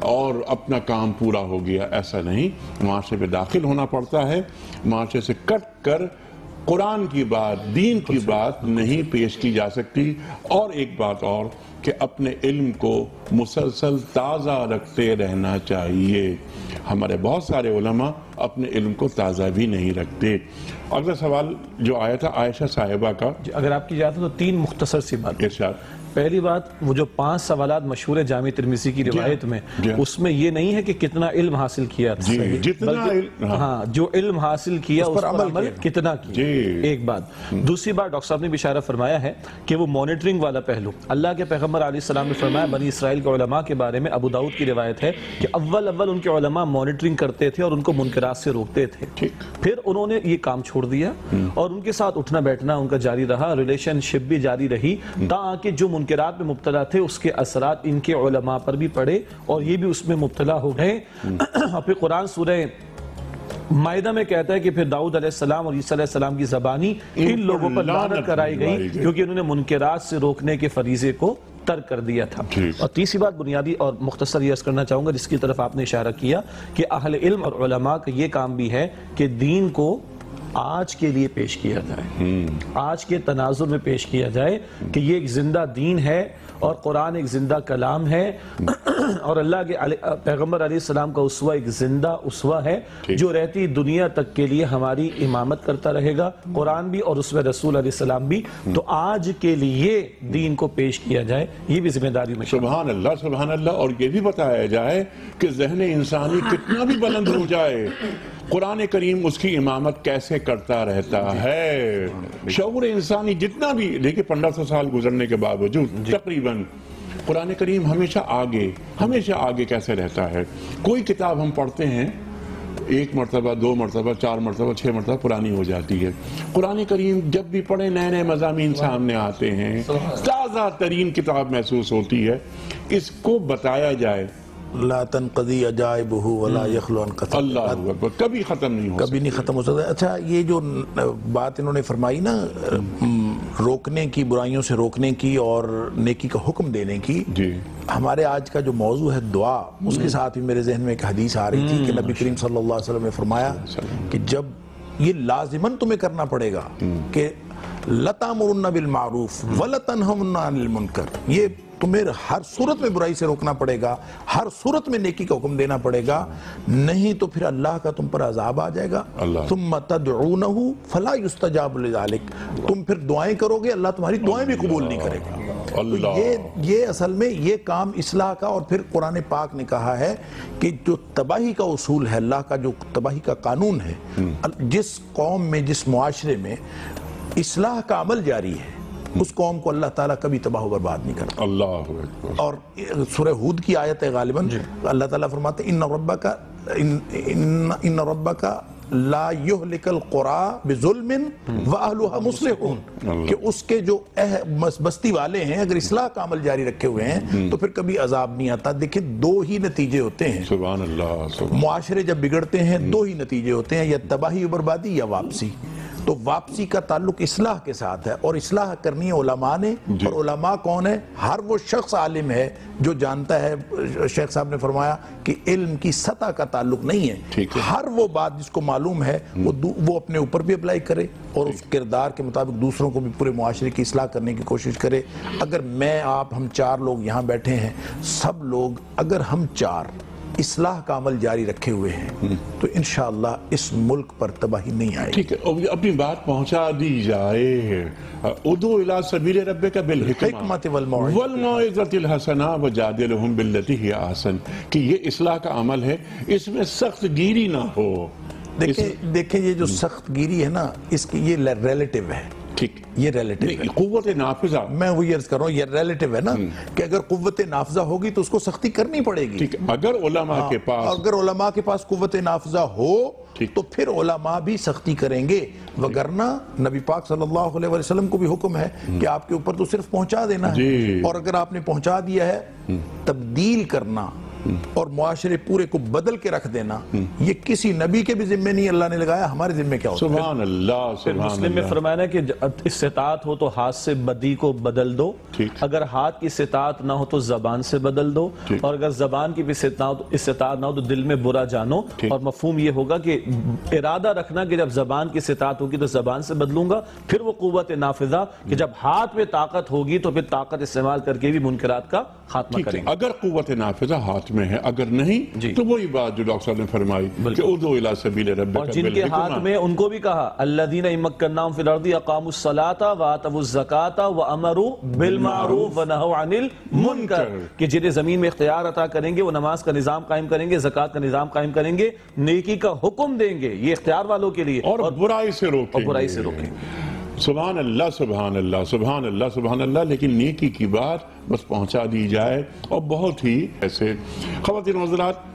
[SPEAKER 1] اور اپنا کام پورا ہو گیا. ایسا نہیں، معاشرے پہ داخل ہونا پڑتا ہے. معاشرے سے کٹ کر قرآن کی بات، دین کی بات نہیں پیش کی جا سکتی. اور ایک بات اور کہ اپنے علم کو مسلسل تازہ رکھتے رہنا چاہیے. ہمارے بہت سارے علماء اپنے علم کو تازہ بھی نہیں رکھتے. اگلا سوال جو آیا تھا عائشہ صاحبہ کا،
[SPEAKER 5] اگر آپ کی اجازت تو 3 مختصر سی بات.
[SPEAKER 1] ارشاد.
[SPEAKER 5] پہلی بات، وہ جو 5 سوالات مشہور ہے جامع ترمذی کی روایت میں، اس میں یہ نہیں ہے کہ کتنا علم حاصل کیا، ہاں جو علم حاصل کیا اس پر عمل کتنا کیا. ایک بات. دوسری بات، ڈاکٹر صاحب نے بھی اشارہ فرمایا ہے کہ وہ مانیٹرنگ والا پہلو. اللہ کے پیغمبر علیہ السلام نے فرمایا بنی اسرائیل کے علماء کے بارے میں، ابو داؤد کی روایت ہے کہ اول ان کے علماء مانیٹرنگ کرتے تھے اور ان کو منکرات سے روکتے تھے. پھر انہوں نے یہ کام چھوڑ دیا اور ان کے ساتھ اٹھنا بیٹھنا ان کا جاری رہا، ریلیشن شپ بھی جاری رہی، تاکہ جو منکرات میں مبتلا تھے اس کے اثرات ان کے علماء پر بھی پڑے اور یہ بھی اس میں مبتلا ہو گئے. اور پھر قرآن سورہ مائدہ میں کہتا ہے کہ پھر داؤد علیہ السلام اور عیسیٰ علیہ السلام کی زبانی ان لوگوں پر لعنت کرائی گئی کیونکہ انہوں نے منکرات سے روکنے کے فریضے کو ترک کر دیا تھا. اور تیسری بات بنیادی اور مختصر یہ عرض کرنا چاہوں گا جس کی طرف آپ نے اشارہ کیا کہ اہل علم اور علماء کا یہ کام بھی ہے کہ دین کو آج کے لیے پیش کیا جائے، آج کے تناظر میں پیش کیا جائے کہ یہ ایک زندہ دین ہے اور قرآن ایک زندہ کلام ہے اور اللہ کے پیغمبر علیہ السلام کا اسوہ ایک زندہ اسوہ ہے جو رہتی دنیا تک کے لیے ہماری امامت کرتا رہے گا، قرآن بھی اور اسوہ رسول علیہ السلام بھی. تو آج کے لیے دین کو پیش کیا جائے، یہ بھی ذمہ داری میں.
[SPEAKER 1] سبحان اللہ، سبحان اللہ. اور یہ بھی بتایا جائے کہ ذہن انسانی کتنا بھی بلند ہو جائے، قرآن کریم اس کی امامت کیسے کرتا رہتا ہے. شعور انسانی جتنا بھی، دیکھیں 1500 سال گزرنے کے باوجود تقریباً قرآن کریم ہمیشہ آگے کیسے رہتا ہے. کوئی کتاب ہم پڑھتے ہیں ایک مرتبہ 2 مرتبہ 4 مرتبہ 6 مرتبہ پرانی ہو جاتی ہے. قرآن کریم جب بھی پڑھے نئے نئے مضامین سامنے آتے ہیں, تازہ ترین کتاب محسوس ہوتی ہے. اس کو بتایا جائے
[SPEAKER 4] لا تنقضی عجائبہ ولا یخلو عن قصد,
[SPEAKER 1] اللہ اکبر, کبھی ختم نہیں ہو سکتا,
[SPEAKER 4] کبھی نہیں ختم ہو سکتا. اچھا یہ جو بات انہوں نے فرمائی نا روکنے کی, برائیوں سے روکنے کی اور نیکی کا حکم دینے کی,
[SPEAKER 1] جی
[SPEAKER 4] ہمارے آج کا جو موضوع ہے دعا, اس کے ساتھ بھی میرے ذہن میں ایک حدیث آ رہی تھی کہ نبی کریم صلی اللہ علیہ وسلم نے فرمایا کہ جب یہ لازماً تمہیں کرنا پڑے گا کہ لَتَأْمُرُنَّ بِالْمَعْرُوفِ وَلَتَنْهُنَّ عَنِ الْمُنْكَرِ, یہ تمہیں ہر صورت میں برائی سے روکنا پڑے گا, ہر صورت میں نیکی کا حکم دینا پڑے گا, نہیں تو پھر اللہ کا تم پر عذاب آ جائے گا. ثُمَّ تَدْعُونَهُ فَلَا يُسْتَجَابُ لِذَلِكَ, تم پھر دعائیں کرو گے, اللہ تمہاری دعائیں بھی قبول نہیں کرے گا. تو یہ اصل میں یہ کام اصلاح کا, اور پھر قرآن پاک نے کہا ہے کہ جو تباہی کا اصول ہے, اللہ کا جو تباہی کا قانون ہے, جس قوم میں جس معاشرے میں اصلاح کا عمل جاری ہے اس قوم کو اللہ تعالیٰ کبھی تباہ و برباد نہیں کرتا.
[SPEAKER 1] اللہ اکبر.
[SPEAKER 4] اور سورہ ہود کی آیت ہے غالباً, اللہ تعالیٰ فرماتے ہیں ان ربک لا یہلک القری بظلم واہلھا مصلحون, کہ اس کے جو بستی والے ہیں اگر اصلاح کا عمل جاری رکھے ہوئے ہیں تو پھر کبھی عذاب نہیں آتا. دیکھیں 2 ہی نتیجے ہوتے ہیں,
[SPEAKER 1] سبحان اللہ,
[SPEAKER 4] معاشرے جب بگڑتے ہیں 2 ہی نتیجے ہوتے ہیں, یا تباہی و بربادی یا واپسی. تو واپسی کا تعلق اصلاح کے ساتھ ہے, اور اصلاح کرنی ہے علماء نے. اور علماء کون ہے؟ ہر وہ شخص عالم ہے جو جانتا ہے, شیخ صاحب نے فرمایا کہ علم کی سطح کا تعلق نہیں ہے, ہر وہ بات جس کو معلوم ہے وہ اپنے اوپر بھی اپلائی کرے, اور اس کردار کے مطابق دوسروں کو بھی پورے معاشرے کی اصلاح کرنے کی کوشش کرے. اگر میں آپ ہم 4 لوگ یہاں بیٹھے ہیں, سب لوگ اگر ہم 4 اصلاح کا عمل جاری رکھے ہوئے ہیں تو انشاءاللہ اس ملک پر تباہی نہیں آئے.
[SPEAKER 1] ٹھیک ہے, اپنی بات پہنچا دی جائے. ادعو الی سبیل ربک بالحکمۃ والموعظۃ الحسنہ وجادلہم باللتی ہی احسن, کہ یہ اصلاح کا عمل ہے, اس میں سخت گیری نہ ہو.
[SPEAKER 4] دیکھیں یہ جو سخت گیری ہے نا, اس کی یہ ریلیٹیو ہے. ٹھیک, یہ ریلیٹیو ہے.
[SPEAKER 1] قوت نافذہ,
[SPEAKER 4] میں وہی عرض کر رہا ہوں, یہ ریلیٹیو ہے نا, کہ اگر قوت نافذہ ہوگی تو اس کو سختی کرنی پڑے گی.
[SPEAKER 1] اگر علماء
[SPEAKER 4] کے پاس قوت نافذہ ہو تو پھر علماء بھی سختی کریں گے, وگرنہ نبی پاک صلی اللہ علیہ وسلم کو بھی حکم ہے کہ آپ کے اوپر تو صرف پہنچا دینا ہے, اور اگر آپ نے پہنچا دیا ہے, تبدیل کرنا اور معاشرے پورے کو بدل کے رکھ دینا یہ کسی نبی کے بھی ذمہ نہیں اللہ نے لگایا, ہمارے ذمہ کیا ہوتا ہے؟
[SPEAKER 1] سبحان اللہ.
[SPEAKER 5] پھر مسلم میں فرمایا کہ استطاعت ہو تو ہاتھ سے بدی کو بدل دو, اگر ہاتھ کی استطاعت نہ ہو تو زبان سے بدل دو, اور اگر زبان کی بھی استطاعت نہ ہو تو دل میں برا جانو. اور مفہوم یہ ہوگا کہ ارادہ رکھنا کہ جب زبان کی استطاعت ہوگی تو زبان سے بدلوں گا. پھر وہ قوت نافذہ کہ جب ہاتھ میں طاقت ہوگی تو پھر طاقت استعمال کر کے بھی منکرات کا خاتمہ کریں گے.
[SPEAKER 1] اگر قوت نافذہ ہاتھ میں ہے, اگر نہیں تو وہی بات جو ڈاکٹر صاحب نے فرمائی کہ ادعو الی سبیل ربک.
[SPEAKER 5] اور جن کے ہاتھ میں, ان کو بھی کہا الذین مکناہم فی الارض اقاموا الصلاۃ وآتوا الزکاۃ وامروا بالمعروف ونہوا عن المنکر, کہ جنہیں زمین میں اختیار عطا کریں گے وہ نماز کا نظام قائم کریں گے, زکوٰۃ کا نظام قائم کریں گے, نیکی کا حکم دیں گے, یہ اختیار والوں کے لیے,
[SPEAKER 1] اور برائی سے روکیں گے. سبحان اللہ سبحان اللہ سبحان اللہ سبحان اللہ. لیکن نیکی کی بات بس پہنچا دی جائے. اور بہت ہی ایسے خواتین و حضرات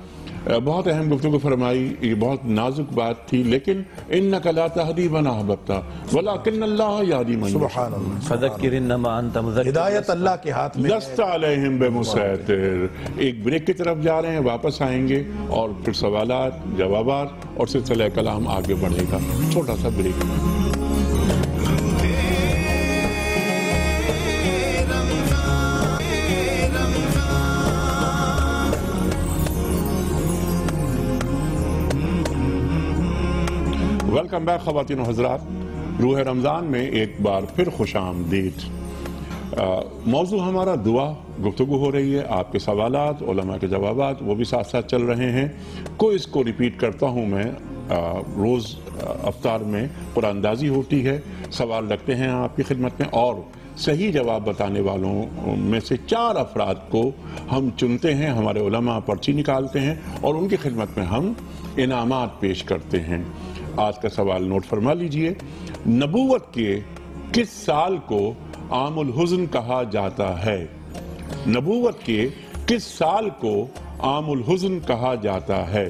[SPEAKER 1] بہت اہم گفتگو فرمائی, یہ بہت نازک بات تھی, لیکن انک لا تہدی من احببت ولکن اللہ یہدی من یشاء.
[SPEAKER 5] فذکر انما انت مذکر,
[SPEAKER 4] ہدایت اللہ کے ہاتھ میں,
[SPEAKER 1] لست علیہم بمسیطر. ایک بریک کی طرف جا رہے ہیں, واپس آئیں گے اور پھر سوالات جوابات اور سلسلہ کلام آگے بڑھے گا. چھوٹا سا بریک. ویلکم بیک خواتین و حضرات. روح رمضان میں ایک بار پھر خوش آمدید. موضوع ہمارا دعا, گفتگو ہو رہی ہے, آپ کے سوالات, علماء کے جوابات وہ بھی ساتھ ساتھ چل رہے ہیں. اس کو ریپیٹ کرتا ہوں میں, روز افطار میں قرآن اندازی ہوتی ہے, سوال رکھتے ہیں آپ کی خدمت میں, اور صحیح جواب بتانے والوں میں سے 4 افراد کو ہم چنتے ہیں, ہمارے علماء پرچی نکالتے ہیں اور ان کی خدمت میں ہم انعامات پیش کرتے ہیں. آج کا سوال نوٹ فرما لیجئے. نبوت کے کس سال کو عام الحزن کہا جاتا ہے؟ نبوت کے کس سال کو عام الحزن کہا جاتا ہے؟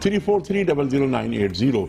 [SPEAKER 1] 343000980।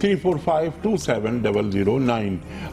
[SPEAKER 1] 345 27009।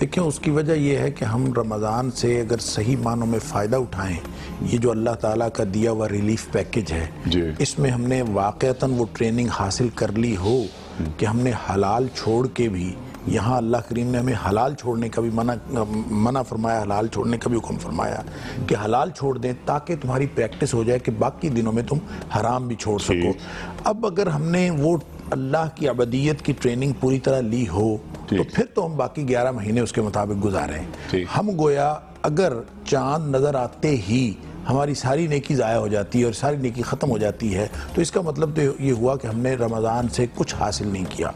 [SPEAKER 4] دیکھیں اس کی وجہ یہ ہے کہ ہم رمضان سے اگر صحیح معنوں میں فائدہ اٹھائیں، یہ جو اللہ تعالیٰ کا دیا ہوا ریلیف پیکج ہے، اس میں ہم نے واقعتاً وہ ٹریننگ حاصل کر لی ہو کہ ہم نے حلال چھوڑ کے بھی، یہاں اللہ کریم نے ہمیں حلال چھوڑنے کا بھی منع فرمایا، حلال چھوڑنے کا بھی حکم فرمایا کہ حلال چھوڑ دیں تاکہ تمہاری پریکٹس ہو جائے کہ باقی دنوں میں تم حرام بھی چھوڑ سکو۔ اب اگر ہم نے وہ اللہ کی عبدیت کی ٹریننگ پوری طرح لی ہو تو پھر تو ہم باقی 11 مہینے اس کے مطابق گزاریں۔ ہم گویا اگر چاند نظر آتے ہی ہماری ساری نیکی ضائع ہو جاتی ہے اور ساری نیکی ختم ہو جاتی ہے تو اس کا مطلب تو یہ ہوا کہ ہم نے رمضان سے کچھ حاصل نہیں کیا۔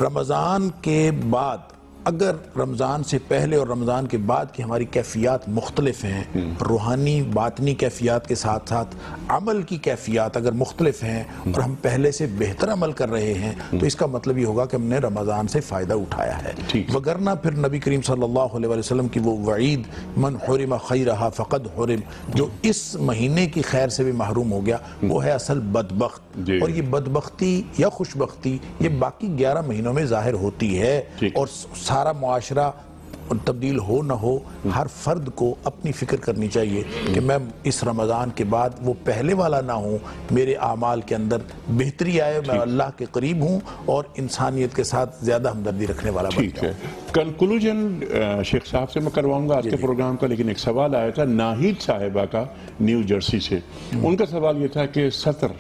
[SPEAKER 4] رمضان کے بعد اگر رمضان سے پہلے اور رمضان کے بعد کی ہماری کیفیات مختلف ہیں، روحانی باطنی کیفیات کے ساتھ ساتھ عمل کی کیفیات اگر مختلف ہیں اور ہم پہلے سے بہتر عمل کر رہے ہیں تو اس کا مطلب یہ ہوگا کہ ہم نے رمضان سے فائدہ اٹھایا ہے۔ وگرنہ پھر نبی کریم صلی اللہ علیہ وسلم کی وہ وعید من حرم خیرہا فقد حرم، جو اس مہینے کی خیر سے بھی محروم ہو گیا وہ ہے اصل بدبخت۔ اور یہ بدبختی یا خوشبختی یہ باقی 11 مہینوں میں ظاہر ہوتی ہے، اور سارا معاشرہ تبدیل ہو نہ ہو ہر فرد کو اپنی فکر کرنی چاہیے کہ میں اس رمضان کے بعد وہ پہلے والا نہ ہوں، میرے اعمال کے اندر بہتری آئے، میں اللہ کے قریب ہوں اور انسانیت کے ساتھ زیادہ ہمدردی رکھنے والا بن جاؤں۔
[SPEAKER 1] کنکلوژن شیخ صاحب سے میں کرواؤں گا آج کے پروگرام کا، لیکن ایک سوال آیا تھا ناہید صاحبہ کا نیو جرسی سے۔ ان کا سوال یہ تھا کہ سطر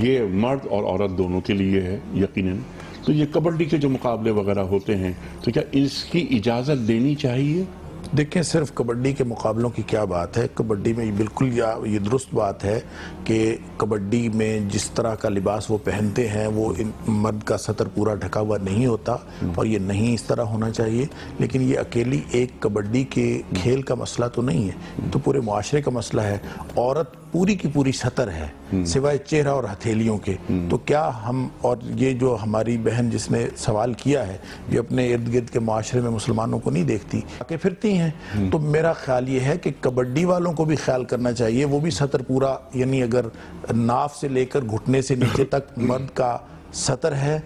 [SPEAKER 1] یہ مرد اور عورت دونوں کے لیے ہے یقیناً، تو یہ کبڈی کے جو مقابلے وغیرہ ہوتے ہیں تو کیا اس کی اجازت دینی چاہیے؟
[SPEAKER 4] دیکھیں صرف کبڈی کے مقابلوں کی کیا بات ہے، کبڈی میں بالکل یہ درست بات ہے کہ کبڈی میں جس طرح کا لباس وہ پہنتے ہیں وہ مرد کا سطر پورا ڈھکا ہوا نہیں ہوتا اور یہ نہیں اس طرح ہونا چاہیے، لیکن یہ اکیلی ایک کبڈی کے کھیل کا مسئلہ تو نہیں ہے، تو پورے معاشرے کا مسئلہ ہے۔ عورت پوری کی پوری سطر ہے سوائے چہرہ اور ہتھیلیوں کے، تو کیا ہم، اور یہ جو ہماری بہن جس نے سوال کیا ہے یہ اپنے ارد گرد کے معاشرے میں مسلمانوں کو نہیں دیکھتی، آگے پھرتی ہیں، تو میرا خیال یہ ہے کہ کبڈی والوں کو بھی خیال کرنا چاہیے، وہ بھی سطر پورا، یعنی اگر ناف سے لے کر گھٹنے سے نیچے تک مرد کا سطر ہے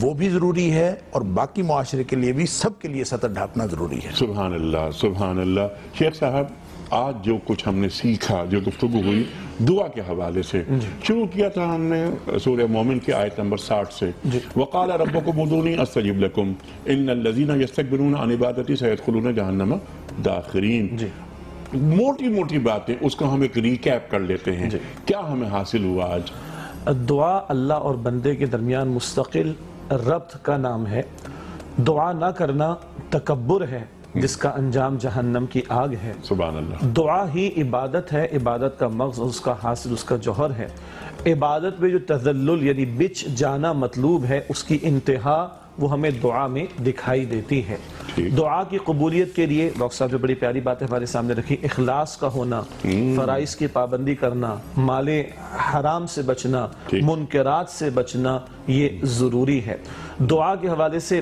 [SPEAKER 4] وہ بھی ضروری ہے، اور باقی معاشرے کے لیے بھی سب کے لیے سطر ڈھانپنا ضروری ہے۔
[SPEAKER 1] سبحان اللہ، سبحان اللہ۔ شیخ صاحب آج جو کچھ ہم نے سیکھا، جو گفتگو ہوئی دعا کے حوالے سے، شروع کیا تھا ہم نے سورہ مومن کی آیت نمبر 60 سے، وَقَالَ رَبُّكُمُ ادْعُونِي أَسْتَجِبْ لَكُمْ إِنَّ الَّذِينَ يَسْتَكْبِرُونَ عَنْ عِبَادَتِي سَيَدْخُلُونَ جَهَنَّمَ دَاخِرِينَ۔ موٹی موٹی باتیں، اس کو ہم ایک ریکیپ کر لیتے ہیں، کیا ہمیں حاصل ہوا آج؟
[SPEAKER 5] دعا اللہ اور بندے کے درمیان مستقل ربط کا نام ہے۔ دعا نہ کرنا تکبر ہے جس کا انجام جہنم کی آگ ہے۔
[SPEAKER 1] سبحان اللہ۔
[SPEAKER 5] دعا ہی عبادت ہے، عبادت کا مغز اس کا حاصل اس کا جوہر ہے۔ عبادت میں جو تذلل یعنی بچ جانا مطلوب ہے اس کی انتہا وہ ہمیں دعا میں دکھائی دیتی ہے۔ دعا کی قبولیت کے لیے ڈاکٹر صاحب جو بڑی پیاری باتیں ہمارے سامنے رکھی، اخلاص کا ہونا، فرائض کی پابندی کرنا، مال حرام سے بچنا، منکرات سے بچنا، یہ ضروری ہے۔ دعا کے حوالے سے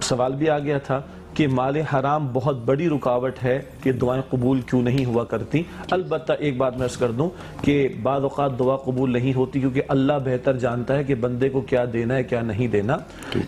[SPEAKER 5] سوال بھی آ گیا تھا کہ مال حرام بہت بڑی رکاوٹ ہے کہ دعائیں قبول کیوں نہیں ہوا کرتی۔ البتہ ایک بات میں عرض کر دوں کہ بعض اوقات دعا قبول نہیں ہوتی کیونکہ اللہ بہتر جانتا ہے کہ بندے کو کیا دینا ہے کیا نہیں دینا۔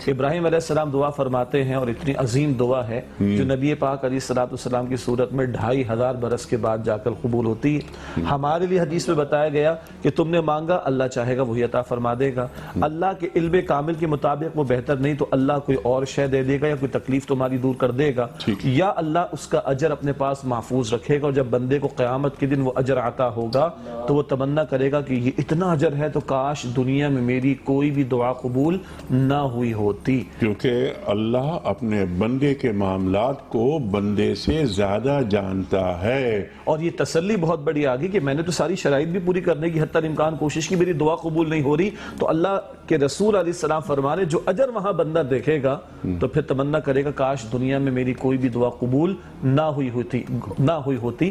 [SPEAKER 5] ابراہیم علیہ السلام دعا فرماتے ہیں اور اتنی عظیم دعا ہے جو نبی پاک علیہ السلام کی صورت میں 2500 برس کے بعد جا کر قبول ہوتی ہے۔ ہمارے لیے حدیث میں بتایا گیا کہ تم نے مانگا، اللہ چاہے گا وہی عطا فرما دے گا۔ اللہ کے علم کامل کے مطابق وہ بہتر نہیں تو اللہ کوئی اور شے دے دے گا یا کوئی تکلیف تمہاری دور کر دے گا، یا اللہ اس کا اجر اپنے پاس محفوظ رکھے گا، اور جب بندے کو قیامت کے دن وہ اجر عطا ہوگا تو وہ تمنا کرے گا کہ یہ اتنا اجر ہے تو کاش دنیا میں میری کوئی بھی دعا قبول نہ ہوئی ہوتی،
[SPEAKER 1] کیونکہ اللہ اپنے بندے کے معاملات کو بندے سے زیادہ جانتا ہے۔
[SPEAKER 5] اور یہ تسلی بہت بڑی آگی کہ میں نے تو ساری شرائط بھی پوری کرنے کی حتی الامکان کوشش کی، میری دعا قبول نہیں ہو رہی، تو اللہ کے رسول علیہ السلام فرمانے جو اجر وہاں بندہ دیکھے گا تو پھر تمنا کرے گا کاش دنیا میں میری کوئی بھی دعا قبول نہ ہوئی ہوتی۔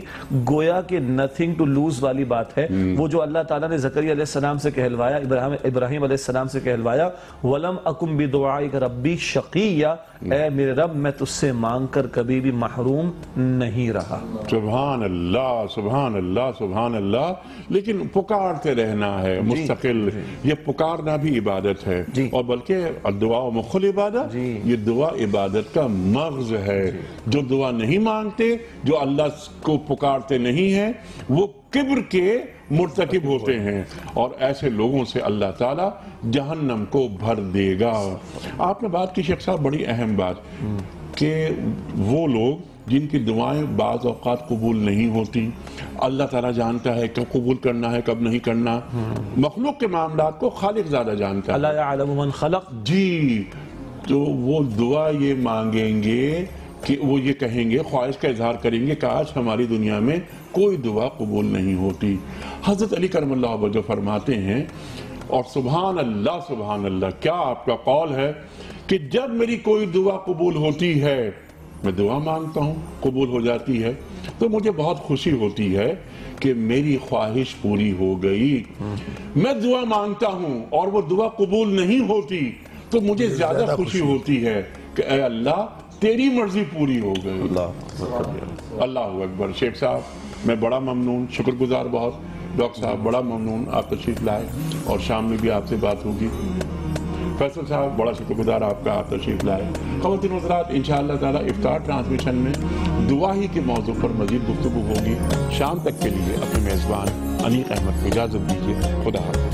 [SPEAKER 5] گویا کہ nothing to lose والی بات ہے، وہ جو اللہ تعالیٰ نے زکریا علیہ السلام سے کہلوایا، ابراہیم علیہ السلام سے کہلوایا، وَلَمْ أَكُمْ بِدُعَائِكَ رَبِّي شَقِيًّا، اے میرے رب میں تجھ سے مانگ کر کبھی بھی محروم نہیں رہا۔
[SPEAKER 1] سبحان اللہ، سبحان اللہ، سبحان اللہ۔ لیکن پکارتے رہنا ہے مستقل، یہ پکارنا بھی عبادت ہے، اور بلکہ الدعاء مخ العبادہ، یہ دعا عبادت کا مغز ہے. جو دعا نہیں مانگتے, جو اللہ کو پکارتے نہیں ہیں, وہ کبر کے مرتکب ہوتے ہیں, اور ایسے لوگوں سے اللہ تعالیٰ جہنم کو بھر دے گا. آپ نے بات کی شیخ صاحب, بڑی اہم بات, کہ وہ لوگ جن کی دعائیں بعض اوقات قبول نہیں ہوتی, اللہ تعالیٰ جانتا ہے کب قبول کرنا ہے کب نہیں کرنا. مخلوق کے معاملات کو خالق زیادہ جانتا ہے.
[SPEAKER 5] اللہ یعلم من خلق.
[SPEAKER 1] جی, تو وہ دعا یہ مانگیں گے کہ وہ یہ کہیں گے, خواہش کا اظہار کریں گے کہ آج ہماری دنیا میں کوئی دعا قبول نہیں ہوتی. حضرت علی کرم اللہ وجہ فرماتے ہیں, اور سبحان اللہ, کیا آپ کا قول ہے کہ جب میری کوئی دعا قبول ہوتی ہے, میں دعا مانگتا ہوں قبول ہو جاتی ہے, تو مجھے بہت خوشی ہوتی ہے کہ میری خواہش پوری ہو گئی. میں دعا مانگتا ہوں اور وہ دعا قبول نہیں ہوتی تو مجھے زیادہ خوشی ہوتی ہے کہ اے اللہ تیری مرضی پوری ہو گئی. اللہ اکبر. شیخ صاحب میں بڑا ممنون, شکر گزار بہت. ڈاکٹر صاحب بڑا ممنون آپ تشریف لائے, اور شام میں بھی آپ سے بات ہوگی. فیصل صاحب بڑا شکر گزار آپ کا, آپ تشریف لائے. خواتین حضرات, انشاءاللہ تعالی افطار ٹرانسمیشن میں دعا ہی کے موضوع پر مزید گفتگو ہوگی. شام تک کے لیے اپنے میزبان انیق احمد کو اجازت دیجیے. خدا حافظ.